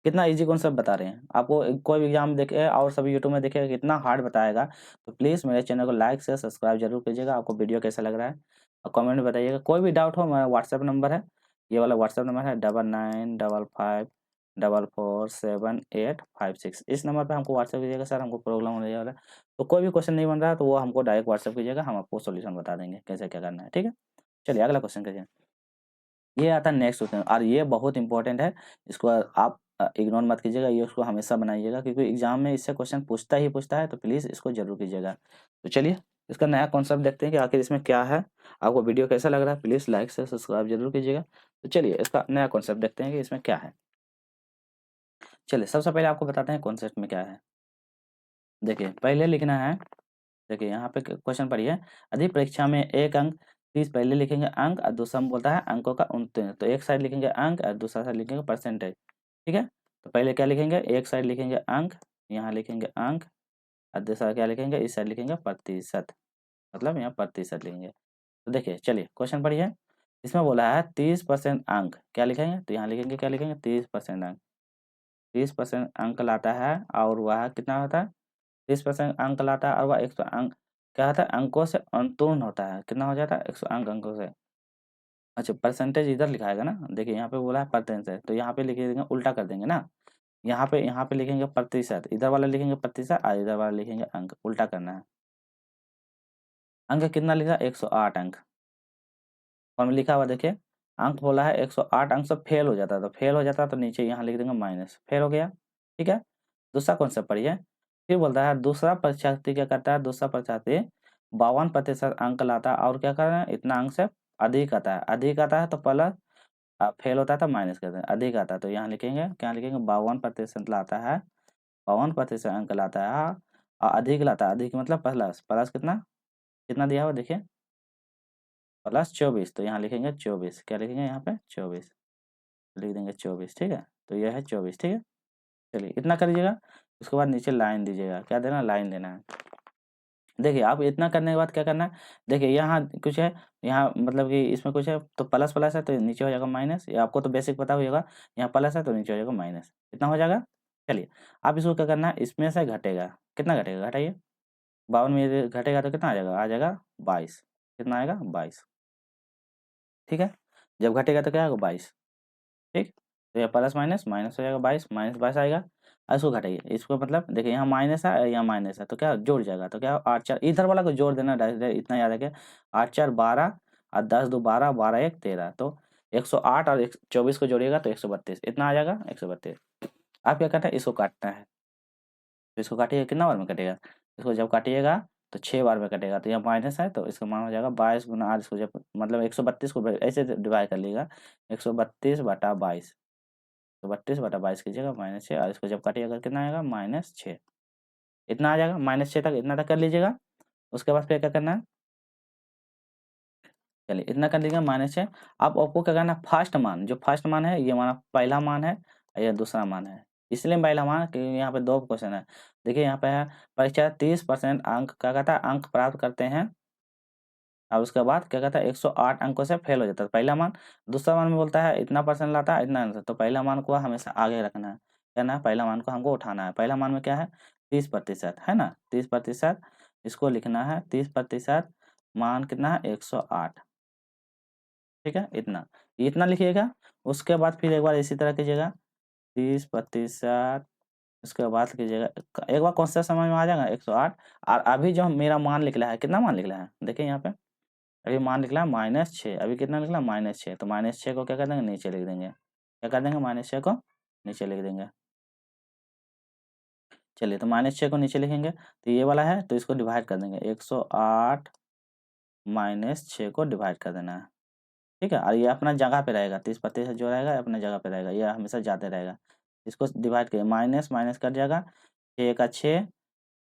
कितना इजी कॉन्सेप्ट बता रहे हैं आपको, कोई भी एग्जाम देखे और सभी यूट्यूब में देखिएगा कितना हार्ड बताएगा। तो प्लीज़ मेरे चैनल को लाइक से सब्सक्राइब जरूर कीजिएगा। आपको वीडियो कैसा लग रहा है और कमेंट में बताइएगा। कोई भी डाउट हो, मेरा व्हाट्सएप नंबर है, ये वाला व्हाट्सएप नंबर है 9955447856। इस नंबर पर हमको व्हाट्सएप कीजिएगा, सर हमको प्रॉब्लम होने वाला है, तो कोई भी क्वेश्चन नहीं बन रहा है तो वो हमको डायरेक्ट व्हाट्सएप कीजिएगा, हम आपको सोल्यूशन बता देंगे कैसे क्या करना है, ठीक है। चलिए अगला क्वेश्चन करिए। ये आता है नेक्स्ट क्वेश्चन, और ये बहुत इंपॉर्टेंट है, इसको आप इग्नोर मत कीजिएगा, ये उसको हमेशा बनाइएगा क्योंकि एग्जाम में इससे क्वेश्चन पूछता ही पूछता है, तो प्लीज़ इसको जरूर कीजिएगा। तो चलिए इसका नया कॉन्सेप्ट देखते हैं कि आखिर इसमें क्या है। आपको वीडियो कैसा लग रहा है, प्लीज़ लाइक से सब्सक्राइब जरूर कीजिएगा। तो चलिए इसका नया कॉन्सेप्ट देखते हैं कि इसमें क्या है। चलिए सबसे पहले आपको बताते हैं कॉन्सेप्ट में क्या है। देखिए पहले लिखना है, देखिए यहाँ पे क्वेश्चन पढ़िए। यदि परीक्षा में एक अंक 30 पहले लिखेंगे अंक और दूसरा में बोलता है अंकों का 29, तो एक साइड लिखेंगे अंक और दूसरा साइड लिखेंगे परसेंटेज, ठीक है। तो पहले क्या लिखेंगे, एक साइड लिखेंगे अंक, यहाँ लिखेंगे अंक, और दूसरा क्या लिखेंगे, इस साइड लिखेंगे प्रतिशत, मतलब यहाँ प्रतिशत लिखेंगे। तो देखिए चलिए क्वेश्चन पढ़िए। इसमें बोला है 30% अंक, क्या लिखेंगे, तो यहाँ लिखेंगे क्या लिखेंगे 30% अंक, 30% अंक लाता है और वह कितना होता है, 30% अंक लाता है और वह 100 अंक क्या होता है, अंकों से अंतुर्ण होता है, कितना हो जाता है 100 अंकों से। अच्छा परसेंटेज इधर लिखाएगा ना, देखिए यहाँ पे बोला है परसेंटेज, तो यहाँ पे लिख देंगे, उल्टा कर देंगे ना, यहाँ पे लिखेंगे प्रतिशत, इधर वाला लिखेंगे प्रतिशत और इधर वाला लिखेंगे अंक, उल्टा करना है। अंक कितना लिखा, 108 अंक, और में लिखा हुआ देखिए अंक बोला है 108 अंक से फेल हो जाता है, तो फेल हो जाता है तो नीचे यहाँ लिख देंगे माइनस, फेल हो गया, ठीक है। दूसरा कॉन्सेप्ट पढ़िए। फिर बोलता है दूसरा परीक्षार्थी क्या करता है, दूसरा परीक्षार्थी 52% अंक लाता है और क्या कर रहे हैं, इतना अंक से अधिक आता है, अधिक आता है तो प्लस, फेल होता है तो माइनस करते हैं, अधिक आता है तो यहाँ लिखेंगे क्या लिखेंगे 52% लाता है, 52% अंक लाता है और अधिक लाता है, अधिक मतलब प्लस, प्लस कितना, कितना दिया हुआ देखिए प्लस 24, तो यहाँ लिखेंगे 24, क्या लिखेंगे यहाँ पे 24, लिख देंगे 24, ठीक है। तो यह है 24, ठीक है। चलिए इतना कर लीजिएगा, उसके बाद नीचे लाइन दीजिएगा, क्या देना, लाइन देना है। देखिए आप इतना करने के बाद क्या करना है, देखिए यहाँ कुछ है, यहाँ मतलब कि इसमें कुछ है तो प्लस प्लस है तो नीचे हो जाएगा माइनस, ये आपको तो बेसिक पता होगा, यहाँ प्लस है तो नीचे हो जाएगा माइनस, इतना हो जाएगा। चलिए आप इसको क्या करना है, इसमें से घटेगा, कितना घटेगा, घटाइए, 52 में यदि घटेगा तो कितना आ जाएगा 22, कितना आएगा 22, ठीक है। जब घटेगा तो क्या आएगा 22, ठीक। तो ये प्लस माइनस माइनस हो जाएगा 22, माइनस 22 आएगा। और इसको घटाइए, इसको मतलब देखिए यहाँ माइनस है यहाँ माइनस है तो क्या जोड़ जाएगा, तो क्या 8 4 इधर वाला को जोड़ देना डायरेक्ट, इतना याद रखिए 8 4 12 और 10 2 12, 12 1 13, तो 108 और 24 को जोड़िएगा तो 132, इतना आ जाएगा 132। आप क्या करना है, इसको काटना है, तो इसको काटिएगा कितना बार में कटेगा, इसको जब काटिएगा तो 6 बार में कटेगा, तो यहाँ माइनस है तो इसका मान हो जाएगा 22 गुना 8, इसको जब मतलब 132 को ऐसे डिवाइड कर लीजिएगा, 132/22, तो 32/22 कीजिएगा -6, और इसको जब काटिएगा कितना आएगा -6, इतना आ जाएगा -6 तक, इतना तक कर लीजिएगा। उसके बाद फिर क्या करना है, चलिए इतना कर लीजिएगा -6। अब आपको क्या करना है, फर्स्ट मान, जो फर्स्ट मान है ये मान पहला मान है और ये दूसरा मान है, इसलिए पहला मान क्योंकि यहाँ पे दो क्वेश्चन है। देखिए यहाँ पे है परीक्षा 30% अंक क्या कहता है, अंक प्राप्त करते हैं और उसके बाद क्या कहता है 108 अंकों से फेल हो जाता है, पहला मान। दूसरा मान में बोलता है इतना परसेंट लाता है इतना आंसर, तो पहला मान को हमेशा आगे रखना है, करना है पहला मान को हमको उठाना है। पहला मान में क्या है 30% है ना, 30%, इसको लिखना है 30% मान कितना है 108, ठीक है। इतना लिखिएगा। उसके बाद फिर एक बार इसी तरह कीजिएगा 30%, उसके बाद कीजिएगा, एक बार कौन सा समझ में आ जाएगा 108। और अभी जो मेरा मान निकला है, कितना मान निकला है देखिए यहाँ पे, अभी मान निकला -6, अभी कितना निकला -6, तो -6 को क्या कर देंगे नीचे लिख देंगे, क्या कर देंगे -6 को नीचे लिख देंगे। चलिए तो -6 को नीचे लिखेंगे तो ये वाला है तो इसको डिवाइड कर देंगे, 108 -6 को डिवाइड कर देना है, ठीक है। और ये अपना जगह पे रहेगा, 30% जो रहेगा अपने जगह पे रहेगा, ये हमेशा जाते रहेगा। इसको डिवाइड करिए, माइनस माइनस कट जाएगा, 6 का 6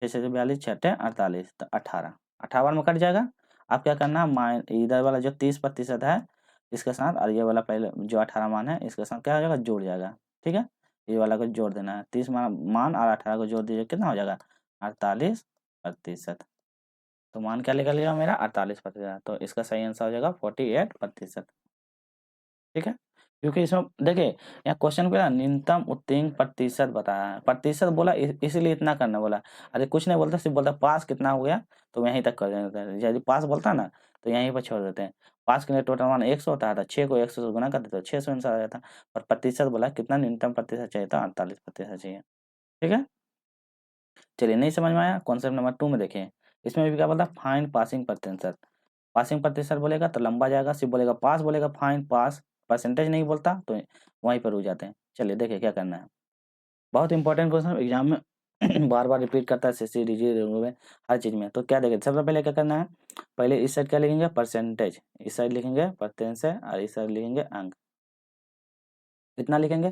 6 से 42, 6 48, तो 18, 58 में कट जाएगा। अब क्या करना है, इधर वाला जो 30% है इसके साथ, और ये वाला पहले जो 18 मान है इसके साथ क्या हो जाएगा, जुड़ जाएगा। ठीक है, ये वाला को जोड़ देना है, 30 मान और 18 को जोड़ दीजिए, कितना हो जाएगा 48%। तो मान क्या निकल गया मेरा 48%, तो इसका सही आंसर हो जाएगा 48%। ठीक है, क्योंकि इसमें देखिए यहाँ क्वेश्चन पे ना न्यूनतम उत्तीर्ण प्रतिशत बताया है, प्रतिशत बोला इसीलिए इतना करना बोला। अरे कुछ नहीं बोलता, सिर्फ बोलता पास कितना हो गया तो वहीं तक कर देते हैं। यदि पास बोलता ना तो यहीं पर छोड़ देते हैं। पास के लिए टोटल मान 100 होता था, 6 को 100 से गुना कर देते 600 आंसर आ जाता। और प्रतिशत बोला कितना न्यूनतम प्रतिशत चाहिए था, 48% चाहिए। ठीक है, चलिए नहीं समझ में आया, कॉन्सेप्ट नंबर 2 में देखें। इसमें भी क्या बोलता, फाइंड पासिंग प्रतिशत। पासिंग प्रतिशत बोलेगा तो लंबा जाएगा, सिर्फ बोलेगा पास, बोलेगा फाइंड पास, परसेंटेज नहीं बोलता तो वहीं पर रुक जाते हैं। चलिए देखिए क्या करना है, बहुत इंपॉर्टेंट क्वेश्चन एग्जाम में बार बार रिपीट करता है, सीसी डीजी रेलवे हर चीज़ में। तो क्या देखें, सबसे पहले क्या करना है, पहले इस साइड क्या लिखेंगे परसेंटेज, इस साइड लिखेंगे परसेंटेज और इस साइड लिखेंगे अंक। कितना लिखेंगे,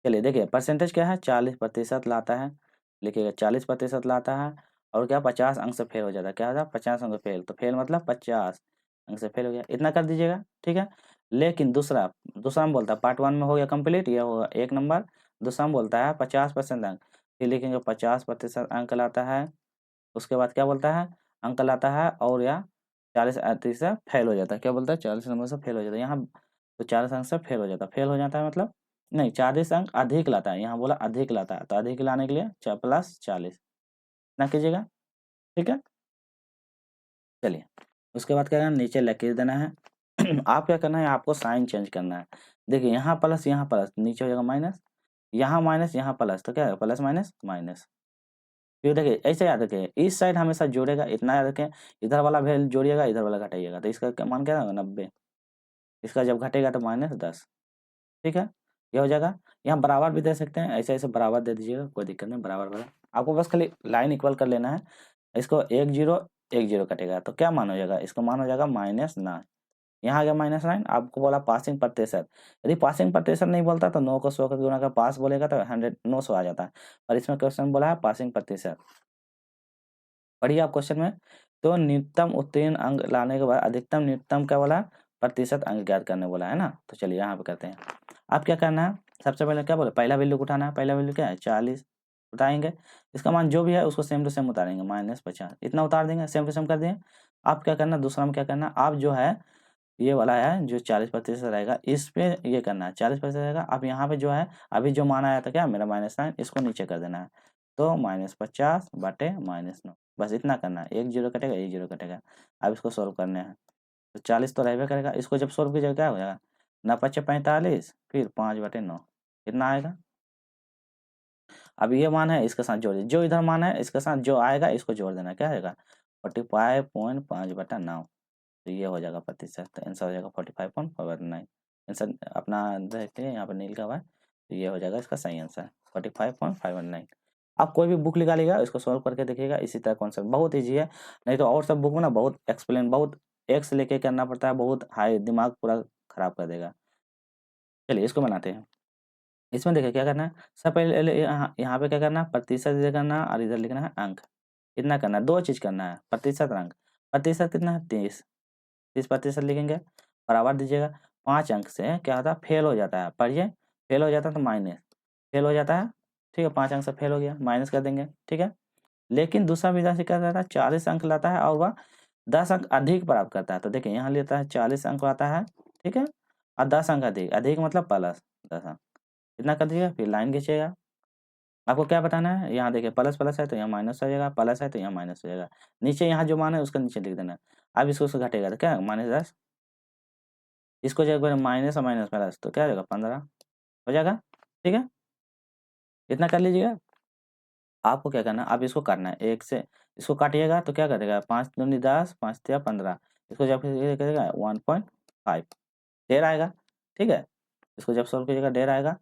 चलिए देखिए परसेंटेज क्या है 40% लाता है, लिखिएगा 40% लाता है। और क्या 50 अंक से फेल हो जाता है, क्या होता है 50 अंक से फेल, तो फेल मतलब 50 अंक से फेल हो गया, इतना कर दीजिएगा। ठीक है, लेकिन दूसरा दूसरा में बोलता है पार्ट 1 में हो गया कंप्लीट, ये होगा 1 नंबर। दूसरा में बोलता है 50% अंक, फिर लिखेंगे 50% अंक लाता है। उसके बाद क्या बोलता है, अंक लाता है और या 40 से फेल हो जाता है, क्या बोलता है 40 नंबर से फेल हो जाता है यहाँ। तो 40 अंक से फेल हो जाता है, फेल हो जाता है मतलब नहीं, 40 अंक अधिक लाता है, यहाँ बोला अधिक लाता है, तो अधिक लाने के लिए प्लस 40 ना कीजिएगा। ठीक है, चलिए उसके बाद क्या करना, नीचे लकीर देना है। आप क्या करना है, आपको साइन चेंज करना है। देखिए यहाँ प्लस नीचे हो जाएगा माइनस, यहाँ माइनस यहाँ प्लस, तो क्या है प्लस माइनस माइनस। फिर देखिए ऐसे याद रखें, इस साइड हमेशा जोड़ेगा, इतना याद रखें, इधर वाला वैल्यू जोड़िएगा, इधर वाला घटाइएगा, तो इसका मान क्या होगा 90। इसका जब घटेगा तो -10। ठीक है, ये हो जाएगा। यहाँ बराबर भी दे सकते हैं, ऐसे ऐसे बराबर दे दीजिएगा, कोई दिक्कत नहीं, बराबर बराबर आपको बस खाली लाइन इक्वल कर लेना है। इसको 1 0 1 0 कटेगा तो क्या मान हो जाएगा, इसको मान हो जाएगा -9। यहाँ आ गया -9। आपको बोला पासिंग प्रतिशत, यदि पासिंग प्रतिशत नहीं बोलता तो 9 को 100 का गुना कर पास बोलेगा तो 100 900 आ जाता है। और इसमें क्वेश्चन बोला है पासिंग प्रतिशत। पढ़िए आप क्वेश्चन में, तो न्यूनतम उत्तीर्ण अंक लाने के बाद अधिकतम न्यूनतम क्या बोला, प्रतिशत अंक ज्ञात करने बोला है ना। तो चलिए यहाँ पे करते हैं। अब क्या करना है, सबसे पहले क्या बोले, पहला वैल्यू उठाना है। पहला वैल्यू क्या है 40 उठाएंगे, इसका मान जो भी है उसको सेम टू सेम उतारेंगे, -50 इतना उतार देंगे, सेम टू सेम कर दिए। अब क्या करना, दूसरा में क्या करना, आप जो है ये वाला है जो 40% रहेगा, इस पे ये करना है 40% रहेगा। अब यहाँ पे जो है अभी जो मान आया था क्या मेरा -9, इसको नीचे कर देना है, तो -50 बटे -9, बस इतना करना है। 1 0 कटेगा, 1 0 कटेगा। अब इसको सॉल्व करने हैं, तो 40 तो रहबे करेगा, इसको जब सॉल्व कीजिएगा क्या हो जाएगा, 9 5 45, फिर 5/9 कितना आएगा। अब ये मान है इसके साथ जोड़िए, जो इधर मान है इसके साथ जो आएगा इसको जोड़ देना, क्या आएगा 45.5/9। तो ये हो जाएगा प्रतिशत, तो आंसर हो जाएगा 45.59। आंसर अपना देखते हैं यहाँ पर नील का हुआ है, तो ये हो जाएगा इसका सही आंसर 45.519। आप कोई भी बुक निकालिएगा इसको सॉल्व करके देखिएगा, इसी तरह कॉन्सेप्ट बहुत ईजी है। नहीं तो और सब बुक में ना बहुत एक्सप्लेन, बहुत एक्स लेके करना पड़ता है, बहुत हाई, दिमाग पूरा खराब कर देगा। चलिए इसको बनाते हैं। इसमें देखिए क्या करना है, सब पहले यहाँ यहाँ पे क्या करना है, प्रतिशत इधर करना है और इधर लिखना है अंक। कितना करना है, दो चीज़ करना है, प्रतिशत और अंक। प्रतिशत कितना है 30, 30% लिखेंगे, बराबर दीजिएगा। 5 अंक से क्या होता है फेल हो जाता है, पढ़िए फेल हो जाता है तो माइनस, फेल हो जाता है। ठीक है, 5 अंक से फेल हो गया, माइनस कर देंगे। ठीक है, लेकिन दूसरा विद्यार्थी क्या करता है 40 अंक लाता है और वह 10 अंक अधिक प्राप्त करता है। तो देखिए यहाँ लेता है 40 अंक आता है, ठीक है, और 10 अंक अधिक, अधिक मतलब प्लस 10 अंक, इतना कर दीजिएगा। फिर लाइन खींचिएगा, आपको क्या बताना है, यहाँ देखिए प्लस प्लस है तो यहाँ माइनस हो जाएगा, प्लस है तो यहाँ माइनस हो जाएगा। नीचे यहाँ जो मान है उसका नीचे लिख देना है। अब इसको उसको घटेगा तो क्या -10, इसको जब माइनस और माइनस प्लस तो क्या हो जाएगा 15 हो जाएगा। ठीक है, इतना कर लीजिएगा। आपको क्या करना है, अब इसको काटना है, एक से इसको काटिएगा तो क्या करेगा 5 दूनी 10, 5 तिया 15, इसको जब ये करेगा 1.5 ढेर आएगा। ठीक है, इसको जब सॉल्व कीजिएगा ढेर आएगा,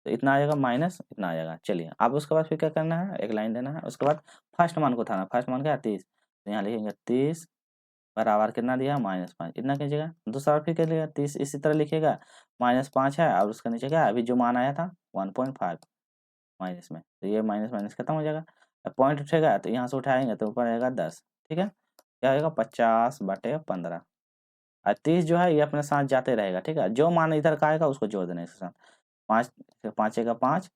तो इतना आ जाएगा माइनस इतना आ जाएगा। चलिए अब उसके बाद फिर क्या करना है, एक लाइन देना है। उसके बाद फर्स्ट मान को उठाना, फर्स्ट मान क्या है 30, तो यहाँ लिखेंगे 30 बराबर कितना दिया -5, इतना कीजिएगा। दूसरा फिर क्या लिखेगा 30 इसी तरह लिखिएगा, -5 है और उसका नीचे क्या है अभी जो मान आया था 1.5 माइनस में, तो ये माइनस माइनस खत्म हो जाएगा। पॉइंट उठेगा तो यहाँ से उठाएंगे तो ऊपर आएगा 10, ठीक है, क्या आएगा 50/15। और 30 जो है ये अपने साथ जाते रहेगा, ठीक है, जो मान इधर का आएगा उसको जोड़ देना इसके साथ। 5 5 का 5,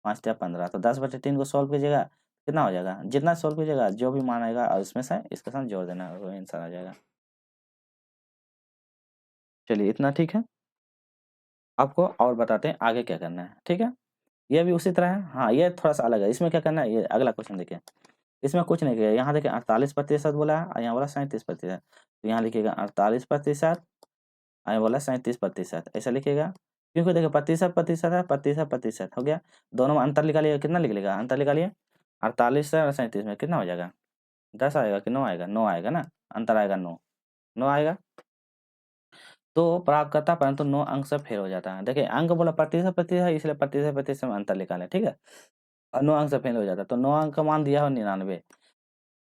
5 या 15, तो 10/3 को सॉल्व कीजिएगा, कितना हो जाएगा, जितना सॉल्व कीजिएगा जो भी मान आएगा और इसमें से इसके साथ जोड़ देना, वो आंसर आ जाएगा। चलिए इतना ठीक है, आपको और बताते हैं आगे क्या करना है, ठीक है। ये भी उसी तरह है, हाँ ये थोड़ा सा अलग है, इसमें क्या करना है, ये अगला क्वेश्चन देखिए। इसमें कुछ नहीं किया, यहाँ देखिए 48% बोला है और यहाँ बोला 37%, तो यहाँ लिखिएगा 48% और यहाँ बोला 37%, ऐसा लिखिएगा। क्योंकि देखिए प्रतिशत प्रतिशत है, प्रतिशत प्रतिशत हो गया, दोनों में अंतर निकालिए, कितना निकलेगा, अंतर निकालिए 48 से और 37 में कितना हो जाएगा, 10 आएगा कि 9 आएगा, 9 आएगा ना, अंतर आएगा 9, 9 आएगा। तो प्राप्तकर्ता परंतु 9 अंक से फेल हो जाता है। देखिए अंक बोला प्रतिशत प्रतिशत है, इसलिए प्रतिशत प्रतिशत में अंतर निकालें, ठीक है, और 9 अंक से फेल हो जाता है, तो 9 अंक का मान दिया हो 99,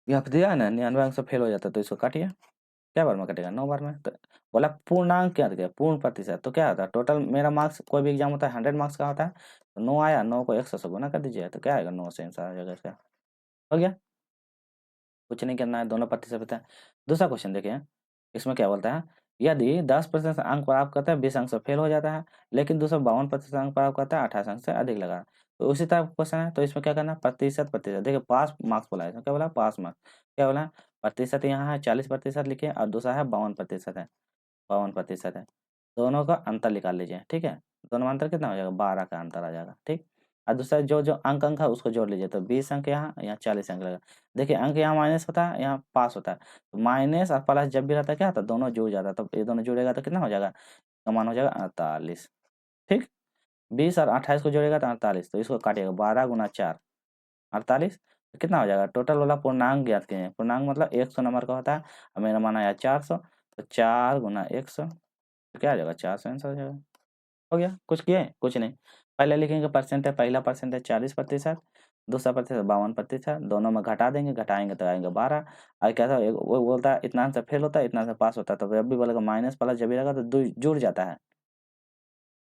यहाँ पे दिया है ना 99 अंक से फेल हो जाता है, तो इसको काटिए, क्या बार में कटेगा, 9 बार में। तो बोला पूर्णांक क्या दिया, पूर्ण प्रतिशत, तो क्या होता है, टोटल मेरा मार्क्स कोई भी एग्जाम होता है 100 मार्क्स का होता है, तो 9 आया, 9 को 100 से गुना कर दीजिए, तो क्या आएगा, 9 से आंसर आ जाएगा इसका, हो गया, कुछ नहीं करना है, दोनों प्रतिशत होता है। दूसरा क्वेश्चन देखिए, इसमें क्या बोलता है, यदि 10% अंक प्राप्त करता है 20 अंक से फेल हो जाता है, लेकिन दूसरा 52% अंक प्राप्त करता है 28 अंक से अधिक लगा, तो उसी तरह क्वेश्चन है, तो इसमें क्या करना है, प्रतिशत प्रतिशत, देखिए पास मार्क्स बोला है, इसमें क्या बोला, पास मार्क्स, क्या बोला है, प्रतिशत यहाँ है 40% लिखे और दूसरा है 52% है, 52% है, दोनों का अंतर निकाल लीजिए, ठीक है, दोनों में अंतर कितना हो जाएगा, 12 का अंतर आ जाएगा, ठीक। और दूसरा जो जो अंक अंक है उसको जोड़ लीजिए, तो 20 अंक यहाँ, यहाँ 40 अंक लगा। देखिए अंक यहाँ माइनस होता है, यहाँ पास होता है, तो माइनस और प्लस जब भी रहता है क्या होता है, दोनों जुड़ जाता है, तो ये दोनों जुड़ेगा तो कितना हो जाएगा, का मान हो जाएगा 48, ठीक। 20 और 28 को जोड़ेगा तो 48, तो इसको काटिएगा 12 × 4 48, तो कितना हो जाएगा, टोटल वाला पूर्णांक ज्ञात कीजिए, पूर्णांक मतलब 100 नंबर का होता है, और मेरा मान आया 400, तो 4 × 100, तो क्या आ जाएगा, 400 आंसर हो जाएगा, हो गया, कुछ किए, कुछ नहीं। पहले लिखेंगे परसेंट है, पहला परसेंट है 40%, दूसरा प्रतिशत 52%, दोनों में घटा देंगे, घटाएंगे तो आएंगे 12। और क्या था, वो बोलता है इतना से फेल होता है, इतना से पास होता है, तो जब भी बोलेगा माइनस प्लस जब भी रहेगा तो जुड़ जाता है।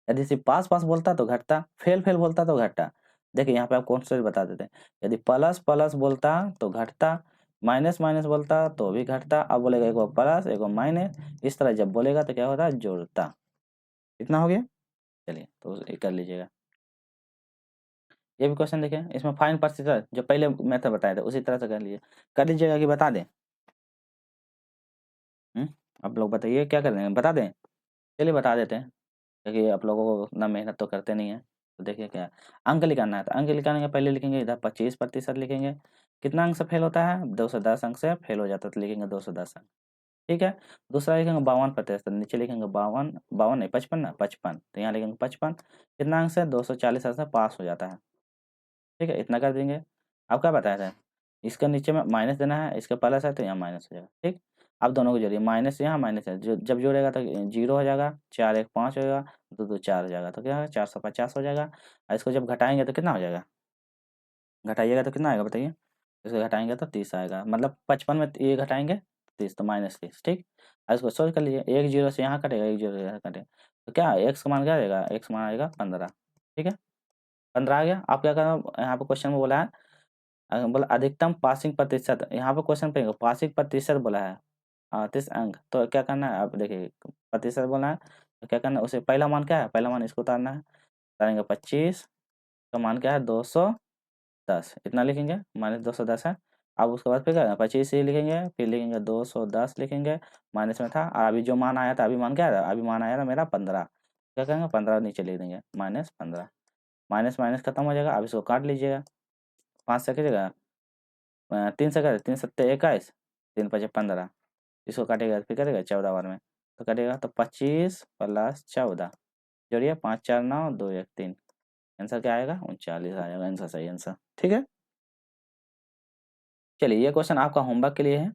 यदि सिर्फ पास पास बोलता तो घटता, फेल फेल बोलता तो घटता। देखिए यहाँ पे आप कॉन्सेप्ट बता देते हैं, यदि प्लस प्लस बोलता तो घटता, माइनस माइनस बोलता तो भी घटता, अब बोलेगा एक प्लस एक माइनस, इस तरह जब बोलेगा तो क्या होता है, जोड़ता। इतना हो गया, चलिए तो ये कर लीजिएगा। ये भी क्वेश्चन देखिए, इसमें फाइन प्रतिशत जो पहले मेथड बताए थे उसी तरह से कर लीजिएगा कि बता दें। आप लोग बताइए क्या कर रहे हैं, बता दें, चलिए बता देते हैं, क्योंकि आप लोगों को उतना मेहनत तो करते नहीं है। तो देखिए क्या अंक लिखाना है, तो अंक लिखाने के पहले लिखेंगे इधर 25% लिखेंगे, कितना अंक से फेल होता है, 210 अंक से फेल हो जाता है, तो लिखेंगे 210 अंक, ठीक है। दूसरा लिखेंगे 52%, नीचे लिखेंगे 52, 52 नहीं 55 ना, 55, तो यहाँ लिखेंगे 55, कितना अंक से 240 अंक से पास हो जाता है, ठीक है, इतना कर देंगे। अब क्या बताया था, इसका नीचे में माइनस देना है, इसका प्लस है तो यहाँ माइनस हो जाएगा, ठीक। अब दोनों को जोड़िए, माइनस यहाँ माइनस है, जो जब जोड़ेगा तो 0 हो जाएगा, 4 1 5 हो जाएगा, 2 2 4 हो जाएगा, तो क्या है 450 हो जाएगा, और इसको जब घटाएंगे तो कितना हो जाएगा, घटाइएगा तो कितना आएगा बताइए, इसको घटाएंगे तो 30 आएगा, मतलब 55 में ये घटाएंगे 30, तो -30, ठीक। और इसको सोल्व कर लीजिए, एक जीरो से यहाँ कटेगा, एक जीरो यहाँ कटेगा, तो क्या एक्स का मान क्या आएगा, एक्स मान आएगा 15, ठीक है, 15 आ गया। आप क्या करना, यहाँ पे क्वेश्चन में बोला है, बोला अधिकतम पासिंग प्रतिशत, यहाँ पे क्वेश्चन पे पासिंग प्रतिशत बोला है 30 अंक, तो क्या करना है, आप देखिए प्रतिशत बोला है, तो क्या करना है, उसे पहला मान क्या है, पहला मान इसको उतारना है, उतारेंगे 25 का मान क्या है 210, इतना लिखेंगे, -210 है। अब उसके बाद फिर क्या 25 ही लिखेंगे, फिर लिखेंगे 210 लिखेंगे, माइनस में था, और अभी जो मान आया था, अभी मान क्या था, अभी मान आया था मेरा 15, क्या करेंगे 15 नीचे लिख देंगे, -15, माइनस माइनस खत्म हो जाएगा, अब इसको काट लीजिएगा, 5 से कीजिएगा, 3 से करें, 3 सत्ते 21, 3 पचे 15, इसको काटेगा फिर करेगा 14 बार में, तो कटेगा तो 25 + 14, जोड़िए 5 4 9 2 1 3, आंसर क्या आएगा 39 आ जाएगा, आंसर सही आंसर, ठीक है। चलिए ये क्वेश्चन आपका होमवर्क के लिए है,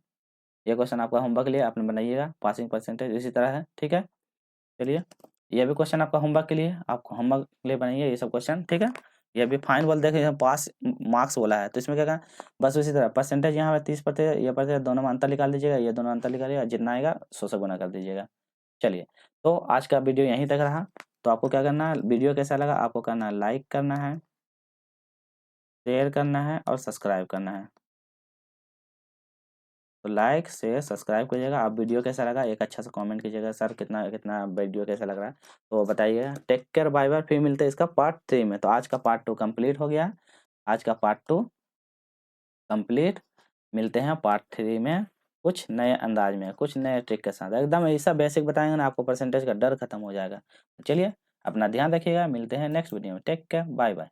ये क्वेश्चन आपका होमवर्क के लिए आपने बनाइएगा, पासिंग परसेंटेज इसी तरह है, ठीक है। चलिए ये भी क्वेश्चन आपका होमवर्क के लिए, आपको होमवर्क के लिए बनाइए ये सब क्वेश्चन, ठीक है। ये भी फाइन बोल देखिए पास मार्क्स बोला है, तो इसमें क्या करना, बस उसी तरह परसेंटेज यहाँ पे 30%, ये प्रतिशत, दोनों में अंतर निकाल दीजिएगा, ये दोनों अंतर निकालिएगा, जितना आएगा 100 से गुना कर दीजिएगा। चलिए तो आज का वीडियो यहीं तक रहा, तो आपको क्या करना है, वीडियो कैसा लगा आपको करना है लाइक करना है, शेयर करना है और सब्सक्राइब करना है। तो लाइक शेयर सब्सक्राइब करिएगा। आप वीडियो कैसा लगा एक अच्छा सा कमेंट कीजिएगा, सर कितना कितना वीडियो कैसा लग रहा है तो बताइएगा। Take care, bye bye. फिर मिलते हैं इसका पार्ट 3 में। तो आज का पार्ट 2 कंप्लीट हो गया। आज का पार्ट 2 कंप्लीट। मिलते हैं पार्ट 3 में कुछ नए अंदाज में, कुछ नए ट्रिक के साथ। एकदम ऐसा बेसिक बताएंगे ना, आपको परसेंटेज का डर खत्म हो जाएगा। चलिए अपना ध्यान रखिएगा, मिलते हैं नेक्स्ट वीडियो में। Take care, bye bye.